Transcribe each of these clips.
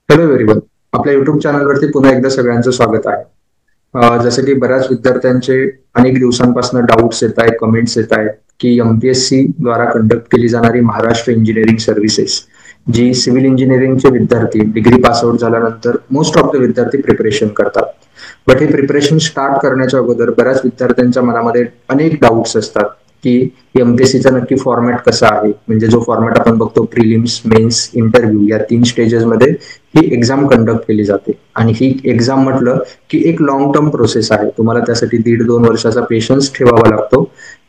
Hello everyone. आपल्या YouTube चॅनलवरती पुन्हा एकदा सगळ्यांचं स्वागत आहे. जसं की बऱ्याच विद्यार्थ्यांचे अनेक दिवसांपासून डाऊट्स येत आहेत, कमेंट्स येत आहेत की एमपीएससी द्वारा कंडक्ट केली जाणारी महाराष्ट्र इंजिनिअरिंग सर्व्हिसेस, जी सिव्हिल इंजिनिअरिंगचे विद्यार्थी डिग्री पास आउट झाल्यानंतर मोस्ट ऑफ द विद्यार्थी प्रिपरेशन करतात. बट हे प्रिपरेशन स्टार्ट करण्याच्या अगोदर बऱ्याच विद्यार्थ्यांच्या मनामध्ये अनेक डाऊट्स असतात की एमपीएससीचा नक्की फॉर्मॅट कसा आहे. म्हणजे जो फॉर्मॅट आपण बघतो प्रिलिम्स, मेन्स, इंटरव्ह्यू या 3 स्टेजेसमध्ये ही एक्झाम कंडक्ट केली जाते. आणि ही एक्झाम म्हटलं की एक लॉंग टर्म प्रोसेस आहे. तुम्हाला त्यासाठी 1.5-2 वर्षाचा पेशन्स ठेवावा लागतो.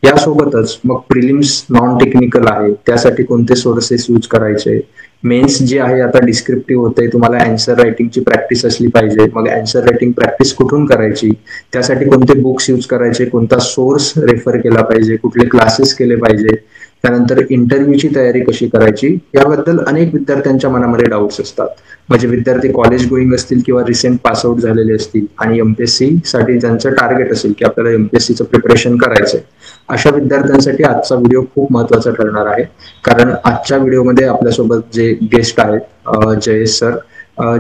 यासोबतच मग प्रिलिम्स नॉन टेक्निकल आहे, त्यासाठी कोणते सोर्सेस यूज करायचे. मेन्स जे आहे आता डिस्क्रिप्टिव्ह होते, तुम्हाला अँसर रायटिंगची प्रॅक्टिस असली पाहिजे. मग अँसर रायटिंग प्रॅक्टिस कुठून करायची, त्यासाठी कोणते बुक्स यूज करायचे, कोणता सोर्स रेफर केला पाहिजे, कुठले क्लासेस केले पाहिजे, त्यानंतर इंटरव्ह्यूची तयारी कशी करायची, याबद्दल अनेक विद्यार्थ्यांच्या मनामध्ये डाऊट्स असतात. म्हणजे विद्यार्थी कॉलेज गोईंग असतील किंवा रिसेंट पास आउट झालेले असतील आणि एमपीएससी साठी ज्यांचं टार्गेट असेल की आपल्याला एमपीएससीचं प्रिपरेशन करायचंय, अशा विद्यार्थ्यांसाठी आजचा व्हिडिओ खूप महत्वाचा ठरणार आहे. कारण आजच्या व्हिडिओमध्ये आपल्यासोबत जे गेस्ट आहेत, जयेश सर.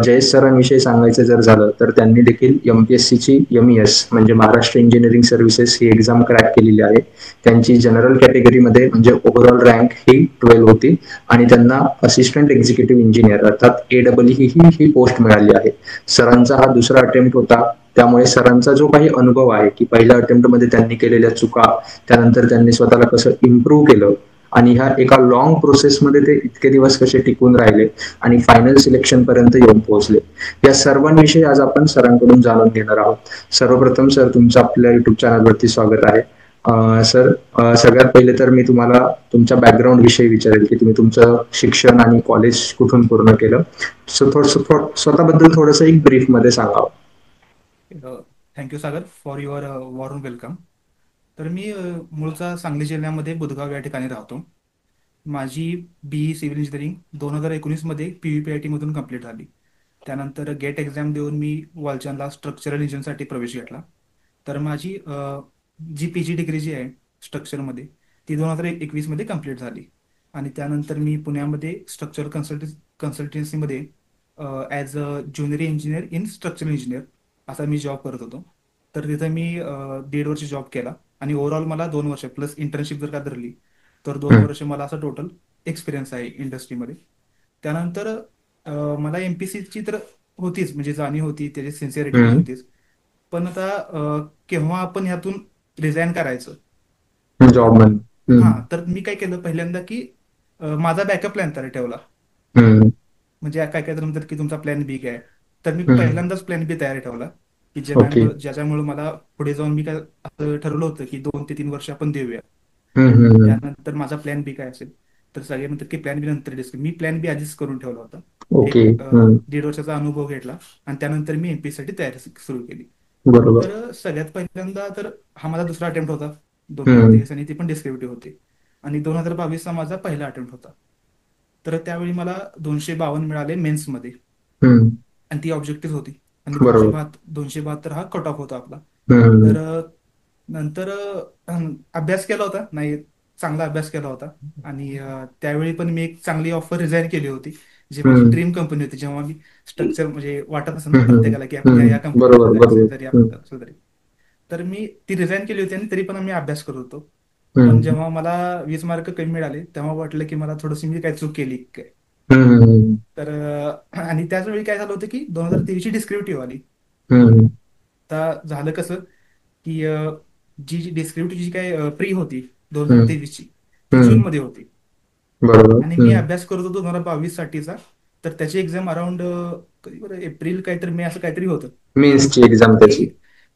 जयेश सरांविषयी सांगायचं जर झालं तर त्यांनी देखील एमपीएससीची एमईएस म्हणजे महाराष्ट्र इंजिनिअरिंग सर्व्हिसेस ही एक्झाम क्रॅक केलेली आहे. त्यांची जनरल कॅटेगरीमध्ये म्हणजे ओव्हरऑल रँक ही 12 होती आणि त्यांना असिस्टंट एक्झिक्युटिव्ह इंजिनियर अर्थात AEE ही पोस्ट मिळाली आहे. सरांचा हा दुसरा अटेम्प्ट होता. त्यामुळे सरांचा जो काही अनुभव आहे की पहिल्या अटेम्प्टमध्ये त्यांनी केलेल्या चुका, त्यानंतर त्यांनी स्वतःला कसं इम्प्रूव्ह केलं आणि ह्या एका लॉंग प्रोसेसमध्ये ते इतके दिवस कसे टिकून राहिले आणि फायनल सिलेक्शन पर्यंत येऊन पोहोचले, या सर्वांविषयी आज आपण सरांकडून जाणून घेणार आहोत. सर्वप्रथम सर, तुमचं आपल्या युट्यूब चॅनलवरती स्वागत आहे. सर, सगळ्यात पहिले तर मी तुम्हाला तुमच्या बॅकग्राऊंड विषयी विचारेल की तुम्ही तुमचं शिक्षण आणि कॉलेज कुठून पूर्ण केलं. सो स्वतःबद्दल थोडंसं एक ब्रीफ मध्ये सांगावं. Thank you Sagar for your warm welcome. तर मी मूळचा सांगली जिल्ह्यामध्ये बुधगाव या ठिकाणी राहतो. माझी BE सिव्हिल इंजिनिअरिंग 2019मध्ये PUPIT मधून कंप्लीट झाली. त्यानंतर गेट एक्झाम देऊन मी वालचंदला स्ट्रक्चरल इंजिनसाठी प्रवेश घेतला. तर माझी जी PG डिग्री जी आहे स्ट्रक्चरमध्ये ती 2021मध्ये कंप्लीट झाली. आणि त्यानंतर मी पुण्यामध्ये स्ट्रक्चरल कन्सल्टन्सीमध्ये as a junior engineer in structural engineer असा मी जॉब करत होतो. तर तिथं मी 1.5 वर्ष जॉब केला आणि ओव्हरऑल मला 2 वर्ष प्लस इंटर्नशिप जर का धरली तर 2 वर्ष मला असा टोटल एक्सपिरियन्स आहे इंडस्ट्रीमध्ये. त्यानंतर मला MPSCची तर होतीच, म्हणजे जाणीव होती, त्याची सिन्सिअरिटी पण होतीच. पण आता केव्हा आपण ह्यातून रिझाईन करायचं, तर जॉब मध्ये. हां, तर मी काय केलं पहिल्यांदा की माझा बॅकअप प्लॅन तयार ठेवला. म्हणजे काय काय तर म्हणतात की तुमचा प्लॅन बी काय, तर मी पहिल्यांदाच प्लॅन बी तयार ठेवला की ओके. ज्याच्यामुळे मला पुढे जाऊन मी काय असं ठरवलं होतं की 2 ते 3 वर्ष आपण देऊया. त्यानंतर माझा प्लॅन बी काय असेल, तर सगळे म्हणतात की प्लॅन बी नंतर डिस्कस. मी प्लॅन बी आधीच करून ठेवला होता. ओके. एक 1.5 वर्षाचा अनुभव घेतला आणि त्यानंतर मी MPSC साठी तयारी सुरू केली. बरोबर. तर सगळ्यात पहिल्यांदा तर हा माझा दुसरा अटेम्प्ट होता हम्म. 2023, आणि ती पण डिस्क्रिप्टिव्ह होती. आणि 2022चा माझा पहिला अटेम्प्ट होता. तर त्यावेळी मला 252 मिळाले मेन्समध्ये, हम्म. आणि ती ऑब्जेक्टिव्ह होती. आणि बरोबर. 272 हा कट ऑफ होता आपला. हम्म. तर नंतर अभ्यास केला होता, नाही, चांगला अभ्यास केला होता. आणि त्यावेळी पण मी एक चांगली ऑफर रिझाईन केली होती, जी माझी हम्म. ड्रीम कंपनी होती. जेव्हा मी स्ट्रक्चर म्हणजे वाटत असेल ना हम्म. प्रत्येकाला की आपण या कंपनीमध्ये बरोबर जायचं बरोबर. जरी आपल्याला असलं तरी. तर मी ती रिझाईन केली होती आणि तरी पण मी अभ्यास करत होतो. पण हम्म. जेव्हा मला 20 मार्क कमी मिळाले तेव्हा वाटलं की मला थोडंसं मी काय चूक केली काय. हम्म. तर आणि त्याच वेळी काय झालं होतं की 2023ची डिस्क्रिप्टिव्ह आली. हम्म. आता झालं कसं की जी डिस्क्रिप्टिव्ह जी काय प्री होती दोन हजार हम्म. तेवीसची ती हम्म. जूनमध्ये होती. बरोबर. आणि मी अभ्यास करत होतो 2022 साठीचा. तर त्याची एक्झाम अराउंड कधी बरं एप्रिल काहीतरी मे असं काहीतरी होतं. मेन्सची एक्झाम की त्याची.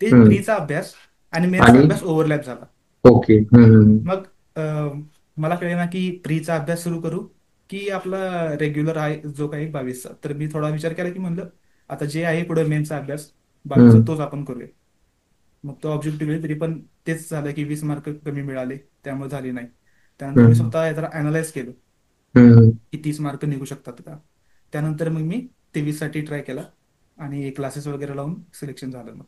ते हम्म. प्रीचा अभ्यास आणि मेन्सचा आणि अभ्यास ओव्हरलॅप झाला. ओके. हम्म. मग मला कळलं ना की प्रीचा अभ्यास सुरू करू की आपला रेग्युलर आहे जो काही 22चा. तर मी थोडा विचार केला की म्हणलं आता जे आहे पुढे मेन्सचा अभ्यास 22चा हम्म. तोच आपण करूया. मग तो ऑब्जेक्टिव्ह तरी पण तेच झालं की 20 मार्क कमी मिळाले, त्यामुळे झाली नाही. त्यानंतर मी हम्म. स्वतः जरा अनालाइज केलं हम्म. की 30 मार्क निघू शकतात का. त्यानंतर मग मी 23 साठी ट्राय केला आणि क्लासेस वगैरे लावून सिलेक्शन झालं मग.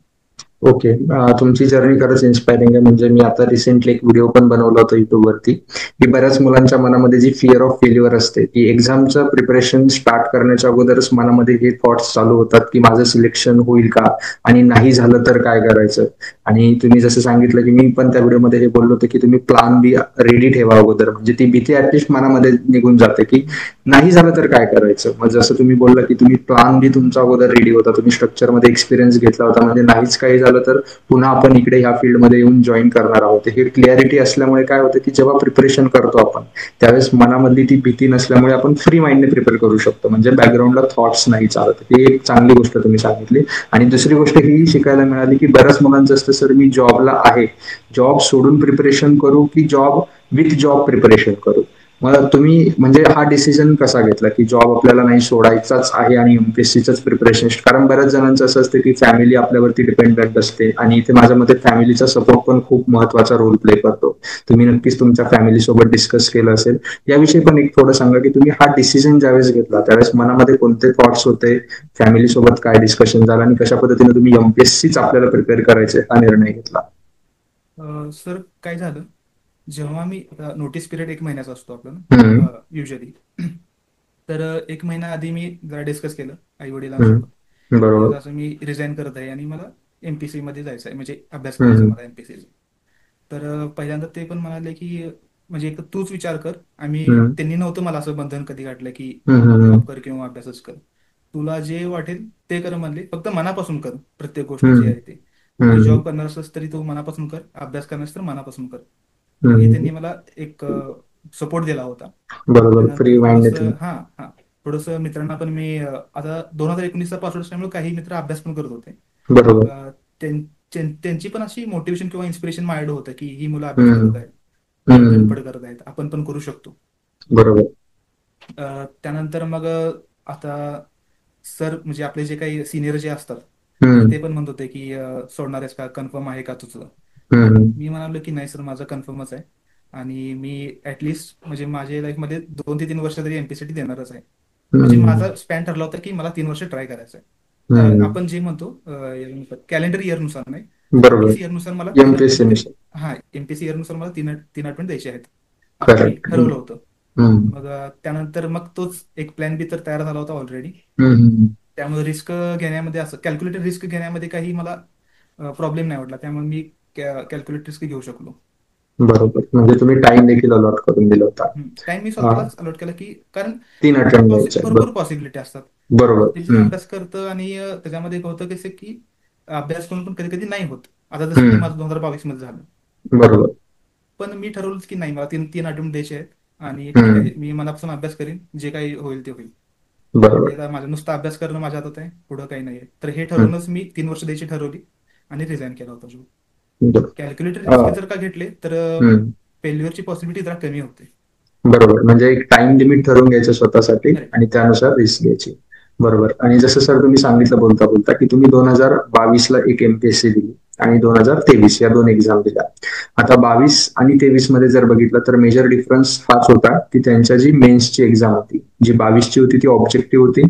ओके. तुमची जर्नी खरंच इन्स्पायरिंग आहे. म्हणजे मी आता रिसेंटली एक व्हिडिओ पण बनवला होता युट्यूबवरती, की बऱ्याच मुलांच्या मनामध्ये जी फिअर ऑफ फेल्युअर असते, की एक्झामचं प्रिपरेशन स्टार्ट करण्याच्या अगोदरच मनामध्ये हे थॉट्स चालू होतात, की माझं सिलेक्शन होईल का? आणि नाही झालं तर काय करायचं? आणि तुम्ही जसं सांगितलं, की मी पण त्या व्हिडिओमध्ये हे बोललो होतो, की तुम्ही प्लॅन बी रेडी ठेवा अगोदर. म्हणजे ती भीती ॲटलीस्ट मनामध्ये निघून जाते, की नाही झालं तर काय करायचं? मग जसं तुम्ही बोलला, की तुम्ही प्लॅन बी तुमचा अगोदर रेडी होता. तुम्ही स्ट्रक्चरमध्ये एक्सपिरियन्स घेतला होता. म्हणजे नाहीच काही झालं तर पुन्हा आपण इकडे ह्या फील्डमध्ये येऊन जॉईन करणार आहोत. हे क्लिअरिटी असल्यामुळे काय होतं, की जेव्हा प्रिपरेशन करतो आपण, त्यावेळेस मनामधली ती भीती नसल्यामुळे आपण फ्री माइंडने प्रिपेअर करू शकतो. म्हणजे बॅकग्राऊंडला थॉट्स नाही चालत. ही एक चांगली गोष्ट तुम्ही सांगितली. आणि दुसरी गोष्ट ही शिकायला मिळाली, की बऱ्याच मुलांचं असतं, सर मी जॉबला आहे, जॉब सोडून प्रिपरेशन करू की जॉब विथ जॉब प्रिपरेशन करू? मग तुम्ही म्हणजे हा डिसिजन कसा घेतला, की जॉब आपल्याला नाही सोडायचाच आहे आणि एमपीएससीचंच प्रिपरेशन? कारण बऱ्याच जणांचं असं असतं, की फॅमिली आपल्यावरती डिपेंडंट असते आणि इथे माझ्या मते फॅमिलीचा सपोर्ट पण खूप महत्वाचा रोल प्ले करतो. तुम्ही नक्कीच तुमच्या फॅमिली सोबत डिस्कस केलं असेल. याविषयी पण एक थोडं सांगा, की तुम्ही हा डिसिजन ज्यावेळेस घेतला त्यावेळेस मनामध्ये कोणते थॉट्स होते, फॅमिली सोबत काय डिस्कशन झालं आणि कशा पद्धतीने तुम्ही एमपीएससीच आपल्याला प्रिपेअर करायचे हा निर्णय घेतला? सर काय झालं, जेव्हा मी नोटीस पिरियड 1 महिन्याचा असतो हम्म, आपल्याला युजली. तर 1 महिना आधी मी जरा डिस्कस केलं आई वडिलांसोबत, हम्म, की बरोबर. असं मी रिझाईन करत आहे आणि मला एमपीसी मध्ये जायचं आहे, म्हणजे अभ्यास करायचा आहे हम्म, मला एमपीसी. तर पहिल्यांदा ते पण म्हणाले की म्हणजे एक तूच विचार कर. हम्म, त्यांनी नव्हतं मला असं बंधन कधी घातलं की हम्म, जॉब कर किंवा अभ्यासच कर. तुला जे वाटेल ते कर म्हणले, फक्त मनापासून कर प्रत्येक गोष्ट जी हम्म, आहे ते. जरी हम्म, जॉब करणार असलास तरी तू मनापासून कर, अभ्यास करणार तर मनापासून कर. तर हे हम्म, त्यांनी मला एक सपोर्ट दिला होता. बरोबर. फ्री त्यानंतर माइंड थोडंसं तुम्ही. हां हां थोडंसं मित्रांना पण मी आता 2019चा पासवर्ड असल्यामुळे काही मित्र अभ्यास पण करत होते. मग बरोबर. त्यांची पण अशी मोटिवेशन किंवा इन्स्पिरेशन माझ्याकडे होतं, की ही मुलं अभ्यास हम्म, करत आहेत, हम्म, धडपड करत आहेत, आपण पण करू शकतो. बरोबर. त्यानंतर मग आता सर म्हणजे आपले जे काही सिनियर जे असतात, तर हम्म, ते पण म्हणत होते की सोडणार आहेस का, कन्फर्म आहे का तुझं? तर हम्म, मी म्हणालो की नाही सर, माझं कन्फर्मच आहे. आणि मी ॲटलिस्ट म्हणजे माझ्या लाईफमध्ये 2 ते 3 वर्ष तरी एमपीसाठी देणारच आहे. म्हणजे हम्म, माझा स्पॅन ठरला होता की मला 3 वर्ष ट्राय करायचं आहे. हम्म, आपण जे म्हणतो कॅलेंडर इयरनुसार नाही, तर बरोबर. एमपीसी इयरनुसार मला 3 अटेम्प्ट एमपीएससी नुसार. हां एमपीसी इयरनुसार मला तीन अटेम्प्ट द्यायचे आहेत, असं मी करेक्ट. ठरवलं होतं. हम्म, मग त्यानंतर मग तोच एक प्लॅन बी तर तयार झाला होता ऑलरेडी. हम्म, त्यामुळे रिस्क घेण्यामध्ये असं कॅल्क्युलेटेड रिस्क घेण्यामध्ये काही मला प्रॉब्लेम नाही वाटला. त्यामुळे मी कॅल्क्युलेट रिस्क घेऊ शकलो. बरोबर. म्हणजे तुम्ही टाइम देखील अलॉट करून दिला होता. टाइम मी हा, स्वतःलाच अलॉट केला, की कारण 3 अटेम्प्ट द्यायचे आहेत. भरपूर पॉसिबिलिटी असतात. बरोबर. प्रत्येक जण हम्म, अभ्यास करतं आणि त्याच्यामध्ये एक होतं कसं की अभ्यास करून पण कधी कधी नाही होत. आता जसं की हम्म, माझं 2022 मध्ये झालं. बरोबर. पण मी ठरवलंच की नाही, मला तीन तीन अटेम्प्ट द्यायचे आहेत आणि ठीक हम्म, आहे, मी मनापासून अभ्यास करीन, जे काही होईल ते होईल. बरोबर. हे आता माझं नुसतं अभ्यास करणं माझ्या हातात आहे, पुढं काही नाही आहे. तर हे हम्म, ठरवूनच मी 3 वर्ष द्यायची ठरवली आणि रिझाईन केला होता जॉब. बरोबर. कॅल्क्युलेटेड रिस्क अं, जर का घेतले तर हम्म, फेल्युअरची पॉसिबिलिटी जरा कमी होते. बरोबर. म्हणजे एक टाइम लिमिट ठरवून घ्यायचं स्वतःसाठी करेक्ट. आणि त्यानुसार रिस्क घ्यायची. बरोबर. आणि जसं सर तुम्ही सांगितलं बोलता बोलता, की तुम्ही 2022ला एक एमपीएससी दिली आणि 2023 या 2 एक्झाम दिल्या. आता 22 आणि 23 मध्ये जर बघितलं तर मेजर डिफरन्स हाच होता, की त्यांच्या जी मेन्सची एक्झाम होती, जी 22ची होती ती ऑब्जेक्टिव्ह होती,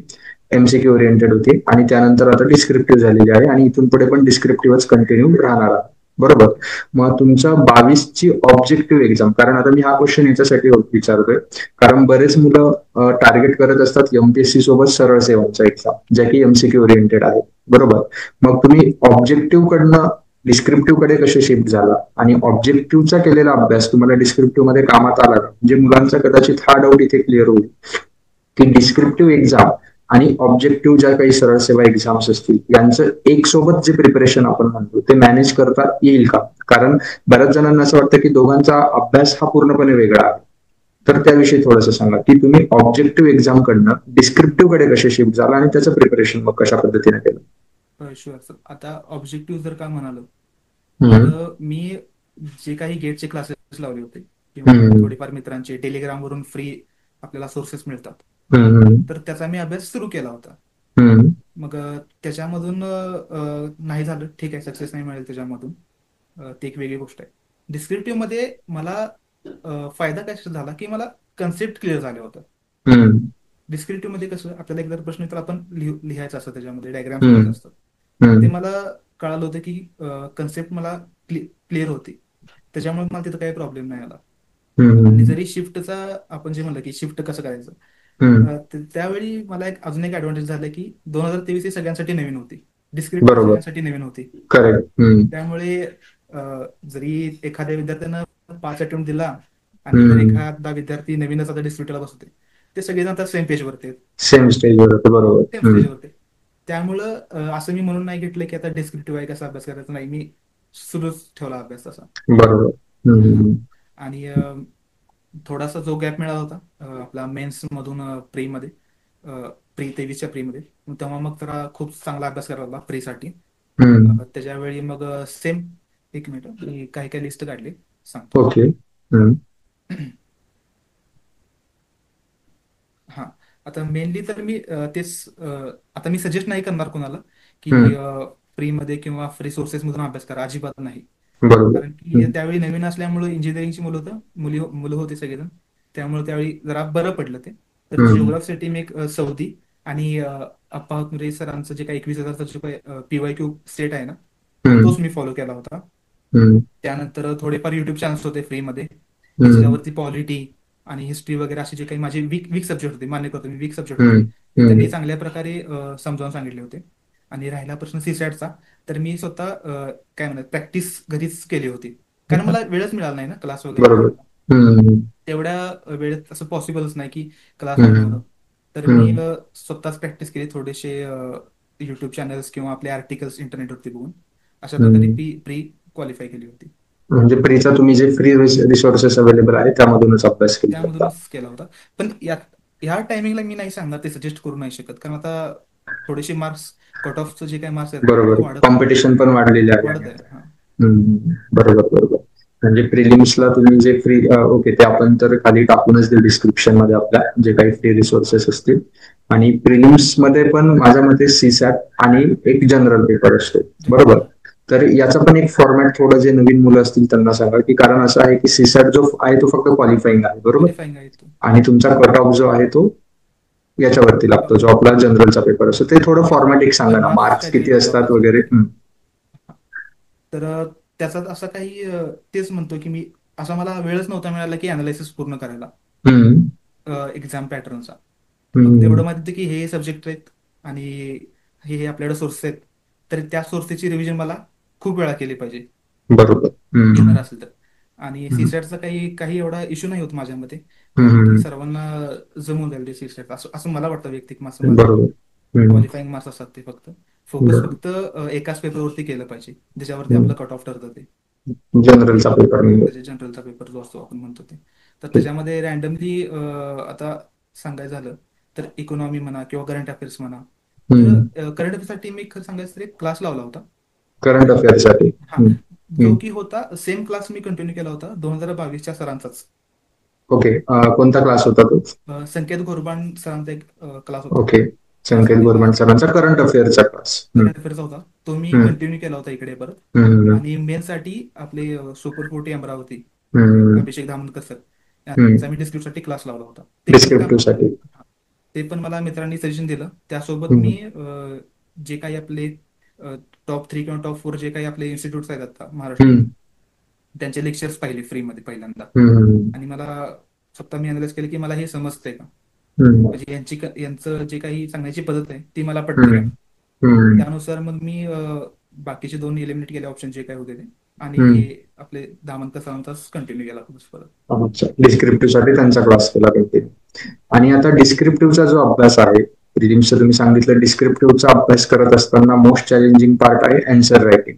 एमसीक्यू ओरिएंटेड होती आणि त्यानंतर आता डिस्क्रिप्टिव्ह झालेली आहे आणि इथून पुढे पण डिस्क्रिप्टिव्हच कंटिन्यू राहणार आहे. बरोबर. मग तुमच्या 22ची ऑब्जेक्टिव्ह एक्झाम, कारण आता मी हा क्वेश्चन याच्यासाठी विचारतोय, कारण बरेच मुलं टार्गेट करत असतात एमपीएससी सोबत सरळ सेवांच्या एक्झाम, ज्या की एमसीक्यू ओरिएंटेड आहे. बरोबर. मग तुम्ही ऑब्जेक्टिव्ह कडनं डिस्क्रिप्टिव्ह कडे कसे शिफ्ट झाला आणि ऑब्जेक्टिव्हचा केलेला अभ्यास तुम्हाला डिस्क्रिप्टिव्ह मध्ये कामात आला का? म्हणजे मुलांचा कदाचित हा डाऊट इथे क्लिअर होईल, की डिस्क्रिप्टिव्ह एक्झाम आणि ऑब्जेक्टिव्ह ज्या काही सरळ सेवा एक्झाम्स असतील यांचं एक सोबत जे प्रिपरेशन आपण म्हणतो ते मॅनेज करता येईल का? कारण बऱ्याच जणांना असं वाटतं की दोघांचा अभ्यास हा पूर्णपणे वेगळा आहे. तर त्याविषयी थोडंसं सांगा, की तुम्ही ऑब्जेक्टिव्ह एक्झाम कडनं डिस्क्रिप्टिव्ह कडे कसे शिफ्ट झाला आणि त्याचं प्रिपरेशन मग कशा पद्धतीने केलं? Sure sir. आता ऑब्जेक्टिव्ह जर का म्हणालो तर हम्म, मी जे काही गेटचे क्लासेस लावले होते किंवा हम्म, थोडेफार मित्रांचे टेलिग्रामवरून फ्री आपल्याला सोर्सेस मिळतात, हम्म, तर त्याचा मी अभ्यास सुरू केला होता. हम्म, मग त्याच्यामधून नाही झालं, ठीक आहे, सक्सेस नाही मिळेल त्याच्यामधून, ती एक वेगळी गोष्ट आहे. डिस्क्रिप्टिव्ह मध्ये मला फायदा काय झाला की मला कन्सेप्ट क्लिअर झाले होतं. हम्म, डिस्क्रिप्टिव्ह मध्ये कसं आपल्याला एकदा प्रश्न तर आपण लिहायचं असतं, त्याच्यामध्ये डायग्राम्स लिहायचे हम्म, असतात. ते हम्म, मला कळालं होतं की कन्सेप्ट मला क्लिअर होती, त्याच्यामुळे मला तिथं काही प्रॉब्लेम नाही आला. आणि हम्म. जरी शिफ्टचा आपण जे म्हणलं की शिफ्ट कसं करायचं, हम्म. त्यावेळी मला अजून एक ॲडव्हान्टेज झालं की 2023 ही सगळ्यांसाठी नवीन होती, डिस्क्रिप्टिव्ह बरोबर. सगळ्यांसाठी नवीन होती. करेक्ट. त्यामुळे जरी एखाद्या विद्यार्थ्यानं 5 अटेम्प्ट दिला आणि जर हम्म. एखादा विद्यार्थी नवीनच आता डिस्क्रिप्टिव्हला बसते, ते सगळेजण आता सेम पेजवरती आहेत, सेम स्टेजवर होते. बरोबर. सेम स्टेजवरती. त्यामुळं असं मी म्हणून नाही घेतलं की आता डिस्क्रिप्टिव्ह आहे कसा अभ्यास करायचा, नाही, मी सुरूच ठेवला अभ्यास तसा. बरोबर. हां. हम्म. आणि थोडासा जो गॅप मिळाला होता आपला मेन्स मधून प्रीमध्ये, प्री 23च्या प्रीमध्ये, तेव्हा मग जरा खूप चांगला अभ्यास करावा लागला प्रीसाठी. हम्म. त्याच्यावेळी मग सेम, एक मिनिट मी काही काही लिस्ट काढली, सांगतो. ओके. हम्म. हां. आता मेनली तर मी आता मी सजेस्ट नाही करणार कोणाला की हम्म. फ्रीमध्ये किंवा फ्री सोर्सेसमधून अभ्यास करा, अजिबात नाही. बरोबर. कारण की त्यावेळी नवीन असल्यामुळे इंजिनिअरिंगची मुलं होते सगळेजण, त्यामुळे त्यावेळी जरा बरं पडलं ते. तर हम्म. जिओग्राफीसाठी मी एक सौदी आणि अप्पा हुकरे सरांचं जे काही 21,000चा जो काही PYQ सेट आहे ना, तर हम्म. तोच मी फॉलो केला होता. हम्म. त्यानंतर थोडेफार युट्यूब चॅनल्स होते फ्रीमध्ये की हम्म. ज्याच्यावरती पॉलिटी आणि हिस्ट्री वगैरे असे जे काही माझे वीक वीक सब्जेक्ट होते, मान्य करतो मी वीक सब्जेक्ट होते, हम्म. ते त्यांनी हम्म. चांगल्या प्रकारे समजावून सांगितले होते. आणि राहिला प्रश्न सीसॅटचा, तर मी स्वतः काय म्हणतात प्रॅक्टिस घरीच केली होती, कारण मला वेळच मिळाला नाही ना क्लास वगैरे बरोबर. करायला. हम्म. तेवढ्या वेळेत असं पॉसिबलच नाही की क्लास अटेंड हम्म. होणं. तर मी हम्म. स्वतःच प्रॅक्टिस केली, थोडेसे यूट्यूब चॅनल्स किंवा आपले आर्टिकल्स इंटरनेटवरती बघून अशा प्रकारे हम्म. प्री क्वालिफाय केली होती. म्हणजे प्रीचा तुम्ही जे फ्री रिसोर्सेस अवेलेबल आहे त्यामधूनच अभ्यास केला होता. त्यामधूनच केला होता. पण ह्या टायमिंगला मी नाही सांगणार, ते सजेस्ट करू नाही शकत, कारण आता थोडेसे मार्क्स, कट ऑफचं जे काही मार्क्स आहेत ना, ते बरोबर. वाढत आहेत, कॉम्पिटिशन पण वाढलेले आहे वाढत आणि आहे. आता. हां. बरोबर. बरोबर. म्हणजे प्रिलिम्सला तुम्ही जे फ्री, ओके, ते आपण तर खाली टाकूनच देऊ डिस्क्रिप्शन मध्ये आपल्या जे काही फ्री रिसोर्सेस असतील. आणि प्रिलिम्स मध्ये पण माझ्या मते सीसॅट आणि एक जनरल पेपर असतो. बरोबर. तर याचा पण एक फॉर्मॅट थोडं जे नवीन मुलं असतील त्यांना सांगा, की कारण असं आहे की सीसॅट जो आहे तो फक्त क्वालिफाईंग आहे. बरोबर. क्वालिफाईंग आहे तो. आणि तुमचा कट ऑफ जो आहे तो याच्यावरती लागतो, जो आपला जनरलचा पेपर असतो. ते थोडं फॉर्मॅट एक सांगा ना, मार्क्स मार्क्स काहीतरी किती लागतात असतात त्याचे. वगैरे. तर त्याचा असं काही तेच म्हणतो की मी, असा मला वेळच नव्हता मिळाला की अनालिसिस पूर्ण करायला हम्म. एक्झाम पॅटर्नचा. फक्त हम्म. एवढं माहिती होतं की हे सब्जेक्ट आहेत आणि हे आपल्याकडे सोर्सेस आहेत, तर त्या सोर्सेसची रिव्हिजन मला खूप वेळा केली पाहिजे बरोबर. घेणार असेल तर. आणि सीसॅटचा काही काही एवढा इश्यू नाही होत माझ्या मते, कारण की सर्वांना जमून जाईल सीसॅट, असं असं मला वाटतं वैयक्तिक माझं मत. बरोबर. क्वालिफाईंग मार्क्स असतात ते, फक्त फोकस फक्त एकाच पेपरवरती केलं पाहिजे, ज्याच्यावरती आपलं कट ऑफ ठरतं ते. जनरलचा पेपर. त्याचे जनरलचा पेपर जो असतो आपण म्हणतो ते. तर त्याच्यामध्ये रॅन्डमली आता सांगायचं झालं तर इकॉनॉमी म्हणा किंवा करंट अफेअर्स म्हणा, तर करंट अफेअर्ससाठी मी खरं सांगायचं तर एक क्लास लावला होता. करंट अफेअर्ससाठी. हा, जो की होता सेम क्लास मी कंटिन्यू केला होता 2022च्या सरांचाच. ओके. कोणता क्लास होता तो? संकेत गोरबाण सरांचा एक क्लास होता, ओके. संकेत त्यासाठी मला गोरबाण सरांचा करंट अफेअरचा क्लास. करंट अफेअर्सचा होता, तो मी कंटिन्यू केला होता इकडे परत. आणि मेनसाठी आपले सुपर 40 अमरावती अभिषेक धामणकर सर यांचा मी डिस्क्रिप्शनसाठी क्लास लावला होता. डिस्क्रिप्टिव्ह साठी. ते पण मला मित्रांनी सजेशन दिलं. त्यासोबत मी जे काही आपले टॉप 3 किंवा टॉप 4 जे काही आपले इन्स्टिट्यूट्स आहेत आता महाराष्ट्रात, त्यांचे लेक्चर्स पाहिले फ्रीमध्ये पहिल्यांदा. आणि मला स्वतः मी अनालाइज केलं की मला हे समजतंय का, म्हणजे यांचं जे काही सांगण्याची पद्धत आहे ती मला पटते का. त्यानुसार मग मी बाकीचे 2 एलिमिनेट केले ऑप्शन जे काही होते ते, आणि आपले दामनकर सरांचाच कंटिन्यू केला परत. अच्छा. डिस्क्रिप्टिव्ह साठी त्यांचा क्लास केला कंटिन्यू. आणि आता डिस्क्रिप्टिव्हचा जो अभ्यास आहे, प्रिलिम्सचा तुम्ही सांगितलं, डिस्क्रिप्टिव्हचा अभ्यास करत असताना मोस्ट चॅलेंजिंग पार्ट आहे आन्सर रायटिंग.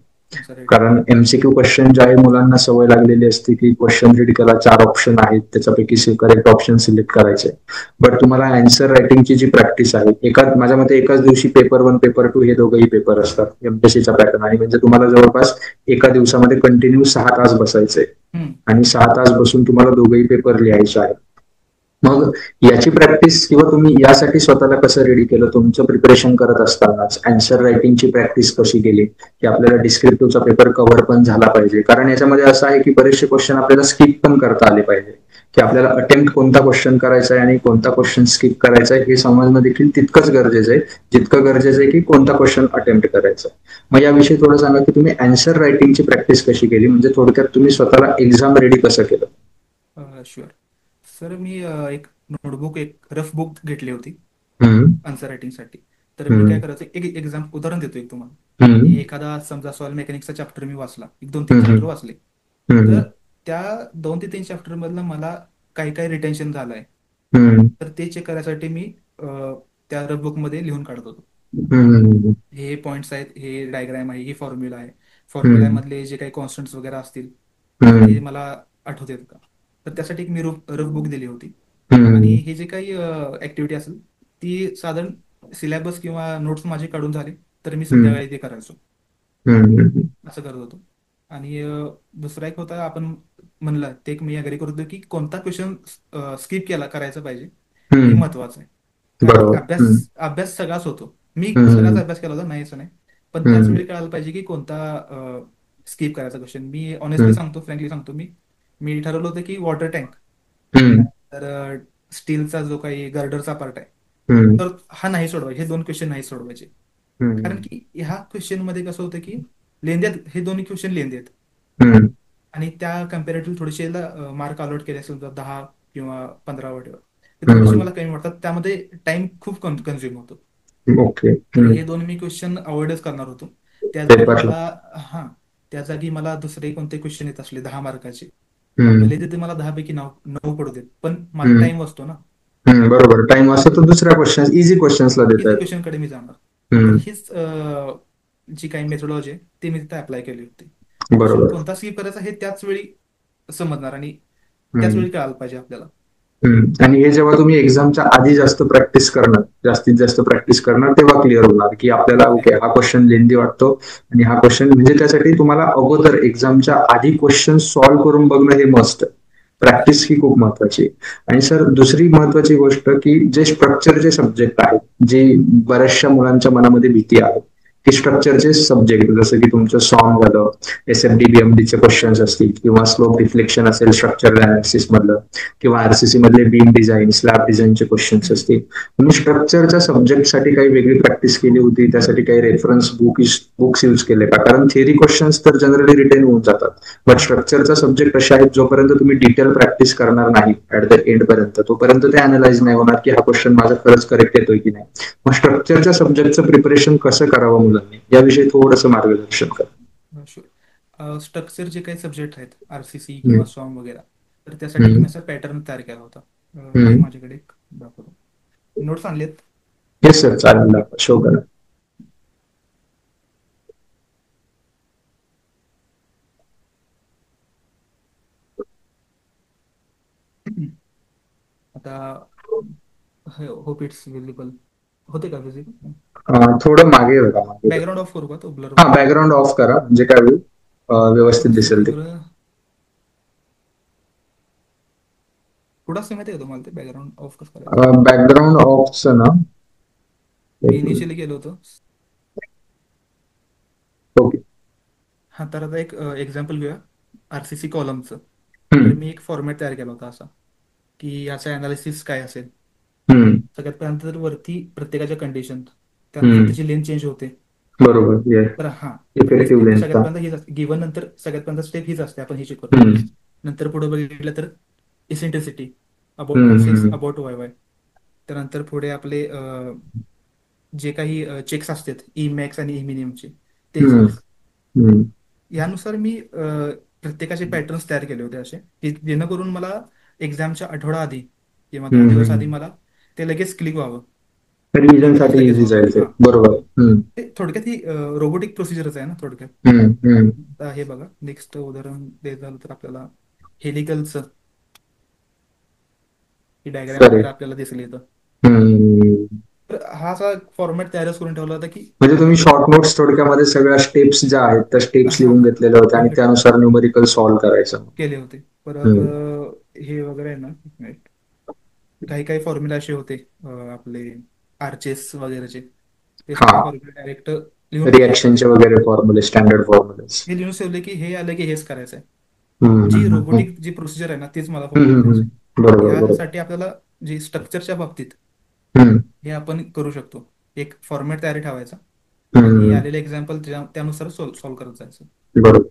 कारण एमसीक्यू क्वेश्चन जे आहे, मुलांना सवय लागलेली असते की क्वेश्चन रीड करा, 4 ऑप्शन आहेत, त्याच्यापैकी करेक्ट ऑप्शन सिलेक्ट करायचे. बट तुम्हाला आन्सर रायटिंगची जी प्रॅक्टिस आहे, माझ्या मते एकाच दिवशी पेपर 1 पेपर 2 हे दोघंही पेपर असतात एमपीएससीचा पॅटर्न आहे. म्हणजे तुम्हाला जवळपास एका दिवसामध्ये कंटिन्यू 6 तास बसायचे आणि 6 तास बसून तुम्हाला दोघंही पेपर लिहायचे आहेत. मग याची प्रॅक्टिस किंवा तुम्ही यासाठी स्वतःला कसं रेडी केलं, तुमचं प्रिपरेशन करत असतानाच आन्सर रायटिंगची प्रॅक्टिस कशी केली, की आपल्याला डिस्क्रिप्टिव्हचा पेपर कव्हर पण झाला पाहिजे. कारण याच्यामध्ये असं आहे की बरेचसे क्वेश्चन आपल्याला स्किप पण करता आले पाहिजे, की आपल्याला अटेम्प्ट कोणता क्वेश्चन करायचा आहे आणि कोणता क्वेश्चन स्किप करायचा आहे हे समजणं देखील तितकंच गरजेचं आहे जितकं गरजेचं आहे की कोणता क्वेश्चन अटेम्प्ट करायचा आहे. मग याविषयी थोडं सांगा की तुम्ही आन्सर रायटिंगची प्रॅक्टिस कशी केली, म्हणजे थोडक्यात तुम्ही स्वतःला एक्झाम रेडी कसं केलं? शुअर. सर मी एक नोटबुक, एक रफ बुक घेतली होती हम्म, आन्सर रायटिंगसाठी. तर मी काय हम्म, करायचं, एक एक्झाम उदाहरण देतो एक तुम्हाला. हम्म, एखादा समजा सॉइल मेकॅनिक्सचा चॅप्टर मी वाचला, एक 2-3 हम्म, चॅप्टर वाचले. हम्म, तर त्या 2 ते 3 चॅप्टर मधलं मला काय काय रिटेन्शन झालंय, हम्म, तर ते चेक करायसाठी मी त्या रफ बुक मध्ये लिहून काढत होतो. हम्म, हे पॉईंट्स आहेत, हे डायग्राम आहे, ही फॉर्म्युला आहे. हम्म, फॉर्म्युल्यामधले जे काही कॉन्स्टंट्स वगैरे असतील तर हम्म, ते मला आठवतात का. तर त्यासाठी एक मी रफ बुक दिली होती. आणि हम्म, हे जे काही ऍक्टिव्हिटी असेल ती साधारण सिलेबस किंवा नोट्स माझे काढून झाले तर मी हम्म, संध्याकाळी ते करायचो, हम्म, असं करत होतो. आणि दुसरा एक होता, आपण म्हणलं ते एक मी अग्री करतो की कोणता क्वेश्चन स्किप केला करायचा पाहिजे, हे हम्म, महत्वाचं आहे. कारण की बरोबर. अभ्यास हम्म, अभ्यास सगळाच होतो. मी सगळाच हम्म, अभ्यास केला होता, नाही असं नाही. पण त्याच हम्म, वेळी कळायला पाहिजे की कोणता स्किप करायचा क्वेश्चन. मी ऑनेस्टली हम्म, सांगतो, फ्रँकली सांगतो, मी मी ठरवलं होतं की वॉटर टँक, हम्म, तर स्टीलचा जो काही गर्डरचा पार्ट आहे, हम्म, तर हा नाही सोडवायचे, हे 2 क्वेश्चन नाही सोडवायचे. कारण हम्म, की ह्या क्वेश्चन मध्ये कसं होतं की लेंदी आहेत, हे 2 क्वेश्चन लेंदी आहेत. हम्म, आणि त्या कम्पॅरेटिव्ह थोडेसे मार्क अलॉट केले असेल तर 10 किंवा 15 वगैरे, ते थोडेसे हम्म, मला कमी वाटतात. त्यामध्ये टाइम खूप कन्झ्युम होतो. ओके. तर हम्म, हे दोन मी क्वेश्चन अवॉइडच करणार होतो. त्या जागी पेपरला. मला, हा, त्या जागी मला दुसरे कोणते क्वेश्चन येत असले 10 मार्काचे, हम्म, भले तिथे मला 10 पैकी 9 पडू देत, पण माझा हम्म, टाइम वाचतो ना. बरोबर. टाइम असतो तर दुसऱ्या क्वेश्चन, इझी क्वेश्चन्सला इझी देतात. क्वेश्चन कडे मी जाणार. तर हम्म, हीच जी काही मेथोडॉलॉजी आहे ती मी तिथे अप्लाय केली होती. क्वेश्चन बरोबर. कोणता स्किप करायचा हे त्याच वेळी समजणार, आणि त्याच हम्म, वेळी कळायला पाहिजे आपल्याला. आणि हे जेव्हा तुम्ही एक्झामच्या आधी जास्त प्रॅक्टिस करणार, जास्तीत जास्त प्रॅक्टिस करणार, तेव्हा क्लिअर होणार की आपल्याला ओके एक्झॅक्टली. हा क्वेश्चन लेंदी वाटतो आणि हा क्वेश्चन, म्हणजे त्यासाठी तुम्हाला अगोदर एक्झामच्या आधी क्वेश्चन सॉल्व्ह करून बघणं हे मस्ट. प्रॅक्टिस ही खूप महत्वाची. आणि सर दुसरी महत्वाची गोष्ट की जे स्ट्रक्चरचे सब्जेक्ट आहेत, जे बऱ्याचशा मुलांच्या मनामध्ये भीती आहे की स्ट्रक्चरचे सब्जेक्ट जसं की तुमचं सॉन्ग झालं, SFD BMD चे क्वेश्चन्स असतील किंवा स्लोप रिफ्लेक्शन असेल स्ट्रक्चरल अनालिसिस मधलं, किंवा RCC मधले बीम डिझाईन, स्लॅब डिझाईनचे क्वेश्चन्स असतील. तुम्ही स्ट्रक्चरच्या सब्जेक्टसाठी काही वेगळी प्रॅक्टिस केली होती, त्यासाठी काही रेफरन्स बुक्स यूज केले का? कारण थिअरी क्वेश्चन्स तर जनरली रिटेन होऊन जातात, बट स्ट्रक्चरचा सब्जेक्ट असे आहेत जोपर्यंत तुम्ही डिटेल प्रॅक्टिस करणार नाही ऍट द एंड पर्यंत, तोपर्यंत ते अनालाइज नाही होणार की हा क्वेश्चन माझा खरंच करेक्ट येतोय की नाही. मग स्ट्रक्चरच्या सब्जेक्टचं प्रिपरेशन कसं करावं मुलांनी, याविषयी थोडंसं मार्गदर्शन करा. शुअर. स्ट्रक्चर जे काही सब्जेक्ट आहेत, RCC हम्म, किंवा सॉन्ग वगैरे, तर त्यासाठी एक हम्म, मी असा पॅटर्न तयार केला होता. आहे हम्म. माझ्याकडे, एक दाखवतो. नोट्स आणलेत. येस सर, चालेल, शो करा. आता होप इट्स विजिबल होते का, विजिबल? थोडं मागे बघा, मागे बघा. बॅकग्राऊंड ऑफ करू का, तो ब्लर हा, होईल. बॅकग्राऊंड ऑफ करा म्हणजे काय होईल, व्यवस्थित थोडंसं दिसेल ते. बरं. थोडा माहिती आहे का तुम्हाला ते बॅकग्राऊंड ऑफ कसं करायचं? बॅकग्राऊंड ऑफचं ना, मी एक मिनिट. इनिशियली केलं होतं. ओके. हा, तर आता एक एक्झाम्पल घेऊया RCC कॉलमचं. तर हम्म, मी एक फॉर्मॅट तयार केला होता असा, की याचं अनालिसिस काय असेल. हम्म, सगळ्यात पहिल्यांदा तर वरती प्रत्येकाच्या कंडिशन, त्यानुसार हम्म, त्याची लेंथ चेंज होते. बरोबर. येस. बरं, हां. पहिली इफेक्टिव्ह स्टेप सगळ्यात लेन्थचा. पहिल्यांदा हीच गिवन, नंतर सगळ्यात पहिल्यांदा स्टेप हीच असते, आपण ही चेक करतो. हम्म, नंतर पुढे बघितलं तर इसेंट्रिसिटी, अबाउट हम्म, एक्सेस, हम्म, अबाउट वाय वाय. त्यानंतर पुढे आपले जे काही चेक्स असतात, ई मॅक्स आणि ई मिनिममचे, ते हम्म, चेक्स. हम्म, यानुसार मी प्रत्येकाचे पॅटर्न्स तयार केले होते असे, की जेणेकरून मला एक्झामच्या आठवडा आधी किंवा 10 दिवस आधी हम्म. मला ते लगेच क्लिक व्हावं, रिव्हिजन मेमोराईज साठी लगेच इझी व्हावं. जाईल ते, हां, बरोबर. हम्म, ते थोडक्यात ही रोबोटिक प्रोसिजरच आहे ना थोडक्यात. हम्म, हम्म. आता हे बघा, नेक्स्ट उदाहरण द्यायचं झालं तर आपल्याला हेलिकलचं ही डायग्राम सॉरी. वगैरे आपल्याला दिसली इथं. हम्म. तर हा असा फॉर्मॅट तयारच करून ठेवला होता की म्हणजे तुम्ही शॉर्ट नोट्स थोडक्यामध्ये सगळ्या स्टेप्स ज्या आहेत त्या स्टेप्स हां, लिहून घेतलेल्या होत्या आणि कम्प्लीट त्यानुसार न्यूमेरिकल सॉल्व्ह करायचं. केले होते. परत हम्म. हे वगैरे आहे ना, एक मिनिट. काही काही फॉर्म्युला असे होते आपले आरचेस वगैरेचे, ते हा, सगळे फॉर्म्युला डायरेक्ट लिहून ठेवले होते रिएक्शनचे आधी. वगैरे फॉर्म्युले, स्टँडर्ड फॉर्म्युलेस. हे लिहून ठेवले की हे आलं की हेच करायचं आहे. हम्म, जी हम्म, हम्म, रोबोटिक जी प्रोसिजर आहे ना, तीच मला हम्म, फॉलो करायची. बरोबर बरोबर. ह्यासाठी आपल्याला जे स्ट्रक्चरच्या बाबतीत हम्म, हे आपण करू शकतो. एक फॉर्मॅट तयारी ठेवायचा आणि हम्म, आलेले एक्झाम्पल त्यानुसार सॉल्व्ह करत जायचं. बरोबर.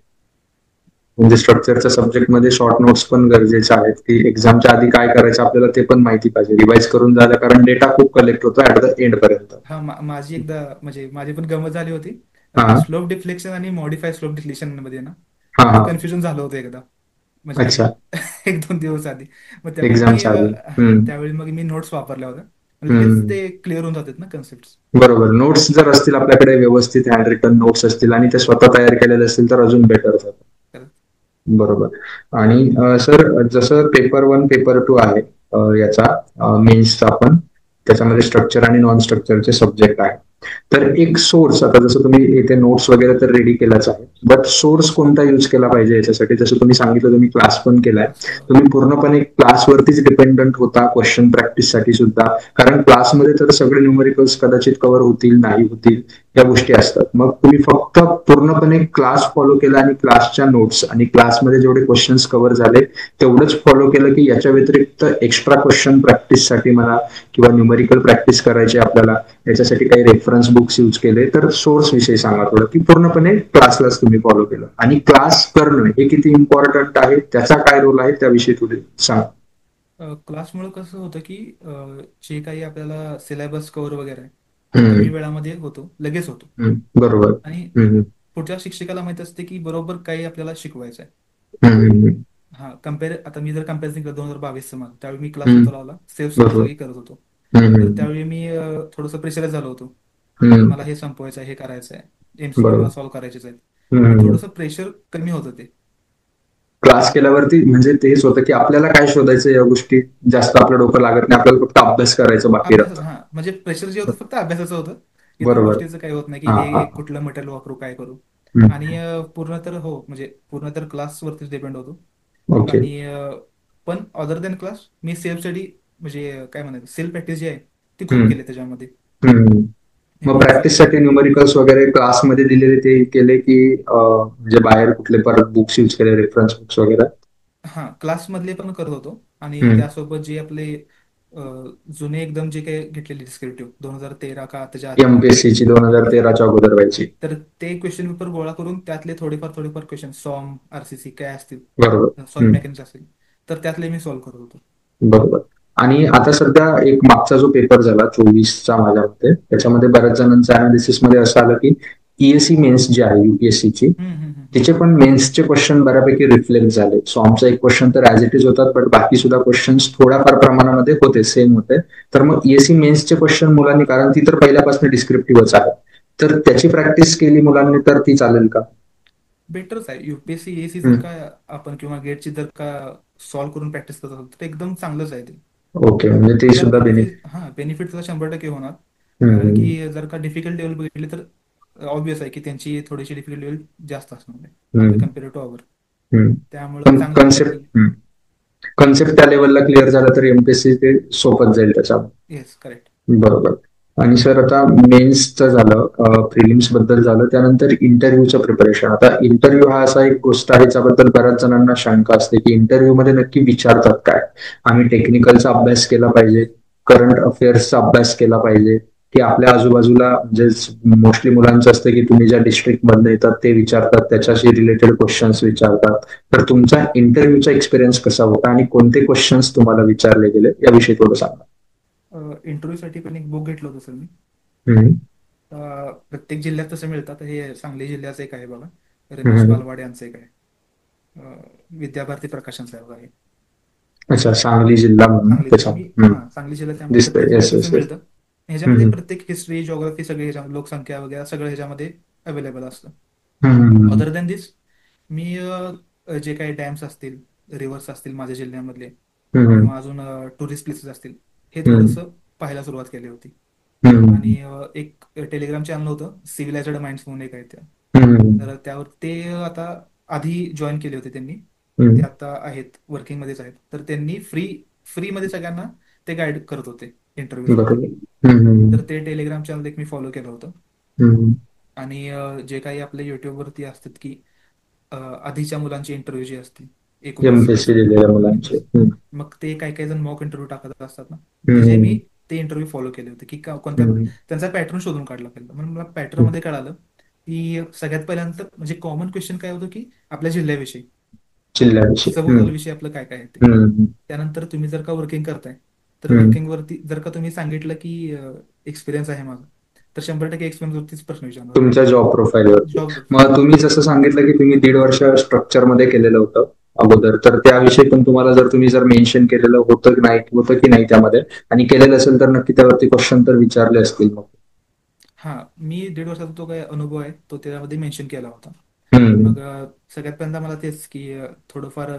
म्हणजे स्ट्रक्चरच्या सब्जेक्टमध्ये शॉर्ट नोट्स पण गरजेचे आहेत, की एक्झामच्या आधी काय करायचं आपल्याला ते पण माहिती पाहिजे, रिवाइज करून झालं, कारण डेटा खूप कलेक्ट होतो ऍट द एंड पर्यंत. हा माझी एकदा म्हणजे माझी पण गंमत झाली होती. हा स्लोप डिफ्लेक्शन आणि मॉडिफाय स्लोप डिफ्लेक्शन मध्ये ना हा माझं हा. कन्फ्युजन झालं होतं एकदा, म्हणजे अच्छा. 1-2 दिवस आधी. मग त्यावेळी मी एक्झामच्या आधी. हा त्यावेळी मग मी नोट्स वापरल्या होत्या. मग लगेच हम्म. ते क्लिअर होऊन जातात ना कन्सेप्ट. बरोबर. नोट्स जर असतील आपल्याकडे, व्यवस्थित हँड रिटन नोट्स असतील आणि ते स्वतः तयार केलेले असतील तर अजून बेटर जातं. बरोबर. आणि सर, जसं पेपर वन पेपर टू आहे याचा मेन्सचा पण, त्याच्यामध्ये स्ट्रक्चर आणि नॉन स्ट्रक्चरचे सब्जेक्ट आहे. तर एक सोर्स, आता जसं तुम्ही इथे नोट्स वगैरे तर रेडी केलाच आहे, बट सोर्स कोणता यूज केला पाहिजे याच्यासाठी? जसं तुम्ही सांगितलं तुम्ही क्लास पण केलाय, तुम्ही पूर्णपणे क्लासवरतीच डिपेंडंट होता क्वेश्चन प्रॅक्टिससाठी सुद्धा, कारण क्लासमध्ये तर सगळे न्यूमेरिकल्स कदाचित कव्हर होतील नाही होतील या गोष्टी असतात. मग तुम्ही फक्त पूर्णपणे क्लास फॉलो केला आणि क्लासच्या नोट्स आणि क्लासमध्ये जेवढे क्वेश्चन्स कव्हर झाले तेवढंच फॉलो केलं, की याच्या व्यतिरिक्त एक्स्ट्रा क्वेश्चन प्रॅक्टिससाठी मला किंवा न्यूमेरिकल प्रॅक्टिस करायची आपल्याला, याच्यासाठी काही रेफरन्स बुक्स यूज केले? तर सोर्स विषयी सांगा थोडं, की पूर्णपणे क्लासलाच तुम्ही फॉलो केलं, आणि क्लास करणं हे किती इम्पॉर्टंट आहे, त्याचा काय रोल आहे त्याविषयी थोडी सांगा. क्लासमुळे कसं होतं की जे काही आपल्याला सिलेबस कव्हर वगैरे आहे ते कमी हम्म, वेळामध्ये होतो, लगेच होतो. बरोबर. आणि हम्म, पुढच्या शिक्षकाला माहित असते की बरोबर काही आपल्याला शिकवायचं आहे. हम्म, हा आता मी जर कम्पॅरिझन केलं 2022 माझं, त्यावेळी मी क्लास हम्म, नव्हता लावला, सेल्फ स्टडी बरोबर. सगळी करत होतो. तर हम्म, त्यावेळी मी थोडंसं प्रेशराईज झालो होतो की हम्म, मला हे संपवायचं आहे, हे करायचं आहे, MCQ मला बरोबर. सॉल्व्ह करायचेच आहेत. मग हम्म. थोडंसं प्रेशर कमी होतं ते. क्लास केल्यावरती म्हणजे तेच होतं, की आपल्याला काय शोधायचं या गोष्टी जास्त आपलं डोकं लागत नाही, आपल्याला फक्त अभ्यास करायचं बाकी अभ्यासाचं, राहतं. हा म्हणजे प्रेशर जे होतं फक्त अभ्यासाचं होतं. इतर बरोबर. गोष्टीचं काही होत नाही की हा हा. हे कुठलं मटेरियल वापरू, काय करू. आणि पूर्ण तर हो म्हणजे पूर्ण तर क्लासवरतीच डिपेंड होतो. ओके. आणि पण अदर दॅन क्लास मी सेल्फ स्टडी म्हणजे काय म्हणायचं, सेल्फ प्रॅक्टिस जी आहे ती खूप हम्म, केली त्याच्यामध्ये. हम्म. मग MPSC प्रॅक्टिससाठी न्यूमरिकल्स वगैरे क्लासमध्ये दिलेले ते केले, की म्हणजे बाहेर कुठले परत बुक्स यूज केले, रेफरन्स बुक्स वगैरे? हा क्लासमधले पण करत होतो. आणि हम्म. त्यासोबत जे आपले जुने एकदम जे काही घेतलेले डिस्क्रिप्टिव्ह 2013 का त्याच्या आधी काढलेले, MPSC ची 2013च्या अगोदर व्हायची. तर ते क्वेश्चन पेपर गोळा करून त्यातले थोडेफार थोडेफार क्वेश्चन सॉम RCC काय बरोबर. असतील, सॉल्व हम्म. मेकॅनिक्स असतील, तर त्यातले मी सॉल्व्ह करत होतो. बरोबर. आणि आता सध्या एक मागचा जो पेपर झाला 24चा माझ्या मते, त्याच्यामध्ये बऱ्याच जणांच्या अनालिसिस मध्ये असं आलं की ESE मेन्स जी आहे UPSCची, हम्म, हम्म, हम्म. तिचे पण मेन्सचे क्वेश्चन बऱ्यापैकी रिफ्लेक्ट झाले. सो आमचा एक क्वेश्चन तर ऍज इट इज होतात, बट बाकी सुद्धा क्वेश्चन्स थोड्याफार प्रमाणामध्ये होते, सेम होते. तर मग ESE मेन्सचे क्वेश्चन मुलांनी, कारण ती तर पहिल्यापासून डिस्क्रिप्टिव्हच आहे, तर त्याची प्रॅक्टिस केली मुलांनी तर ती चालेल का? बेटरच आहे. UPSC ASC जर हम्म. का आपण किंवा गेटची जर का सॉल्व्ह करून प्रॅक्टिस करत असेल तर एकदम चांगलंच आहे ते. ओके, म्हणजे ते आपल्याला सुद्धा बेनिफिट, बेनिफिट. हा बेनिफिट त्याचा 100% होणार. कारण हम्म, की जर का डिफिकल्ट लेवल बघितली तर ऑब्विस आहे की त्यांची थोडीशी डिफिकल्ट लेवल जास्त असणार आहे आपल्या हम्म, कम्पेअर टू आवर. हम्म. त्यामुळं पण चांगलं आहे की कन्सेप्ट त्या लेवलला क्लिअर झाला तर MPSC ते सोपत जाईल त्याच्या. Yes, correct. बरोबर. आणि सर, आता मेन्सचं झालं, प्रिलिम्स बद्दल झालं, त्यानंतर इंटरव्ह्यूचं प्रिपरेशन. आता इंटरव्ह्यू हा असा एक गोष्ट आहे ज्याबद्दल बऱ्याच जणांना शंका असते, की इंटरव्ह्यू मध्ये नक्की विचारतात काय? आम्ही टेक्निकलचा अभ्यास केला पाहिजे, करंट अफेअर्सचा अभ्यास केला पाहिजे, की आपल्या आजूबाजूला म्हणजे मोस्टली मुलांचं असतं की तुम्ही ज्या डिस्ट्रिक्ट मधनं येतात ते विचारतात, त्याच्याशी रिलेटेड क्वेश्चन्स विचारतात. तर तुमचा इंटरव्ह्यूचा एक्सपिरियन्स कसा होता आणि कोणते क्वेश्चन्स तुम्हाला विचारले गेले याविषयी थोडं सांगा. इंटरव्ह्यूसाठी पण एक बुक घेतलं होतं सर मी. हम्म, प्रत्येक जिल्ह्यात तसं मिळतात. हे सांगली जिल्ह्याचं एक आहे बघा, रमेश हम्म. मालवाड यांचं एक आहे. विद्याभारती प्रकाशनचं आहे बघा हे. अच्छा, सांगली जिल्हा म्हणून सांगलीचं आहे त्याच्या. मी, हा सांगली जिल्ह्यात, त्यामुळे प्रत्येक दिसतंय. जिल्ह्यात येस तसं येस येस. मिळतं. ह्याच्यामध्ये प्रत्येक हिस्ट्री, जिओग्राफी सगळे ह्याच्या लोकसंख्या वगैरे सगळं ह्याच्यामध्ये अवेलेबल असतं. अदर दॅन दिस मी जे काही डॅम्स असतील, रिव्हर्स असतील माझ्या जिल्ह्यामधले, किंवा अजून टुरिस्ट प्लेसेस असतील, हे थोडंसं पाहायला सुरुवात केली होती. आणि एक टेलिग्राम चॅनल होतं सिव्हिलायझड माइंड्स म्हणून एक आहे त्या, तर त्यावर ते आता आधी जॉईन केले होते त्यांनी, ते आता आहेत वर्किंगमध्येच आहेत. तर त्यांनी फ्रीमध्ये सगळ्यांना ते गाईड करत होते इंटरव्ह्यूसाठी. बरोबर. हम्म, तर ते टेलिग्राम चॅनल एक मी फॉलो केलं होतं. हम्म, आणि जे काही आपल्या युट्यूबवरती असतात की आधीच्या मुलांची इंटरव्ह्यू जी असते, 19 एमपीएससी वर्ष दिलेल्या आणि मुलांचे. मग ते काही काही जण मॉक इंटरव्ह्यू टाकत असतात ना, त्याचे हम्म, मी ते इंटरव्ह्यू फॉलो केले होते की कोणत्या हम्म, त्यांचा पॅटर्न शोधून काढला पहिला. म्हणून मला पॅटर्न हम्म. मध्ये कळालं की सगळ्यात पहिल्यांदा म्हणजे कॉमन क्वेश्चन काय होतं की आपल्या जिल्ह्याविषयी, जिल्ह्याविषयी. सभोवताल विषयी आपलं काय काय आहे ते. हम्म, त्यानंतर तुम्ही जर का वर्किंग करताय तर हम्म. वर्किंग वरती जर का तुम्ही सांगितलं की एक्सपिरियन्स आहे माझा, तर 100% एक्सपिरियन्स वरतीच प्रश्न विचारणार ते. तुमच्या जॉब प्रोफाईलवरती. जॉब मग प्रोफाईलवरती. तुम्ही जसं सांगितलं की तुम्ही 1.5 वर्ष स्ट्रक्चर मध्ये केलेलं होतं अगोदर, तर त्याविषयी पण तुम्हाला जर तुम्ही जर मेन्शन केलेलं होतं की नाही त्यामध्ये, आणि केलेलं असेल तर नक्की त्यावरती क्वेश्चन तर विचारले असतील मग. हा, मी 1.5 वर्षाचा तो काय अनुभव आहे तो त्यामध्ये मेन्शन केला होता. हम्म, मग सगळ्यात पहिल्यांदा मला तेच की थोडंफार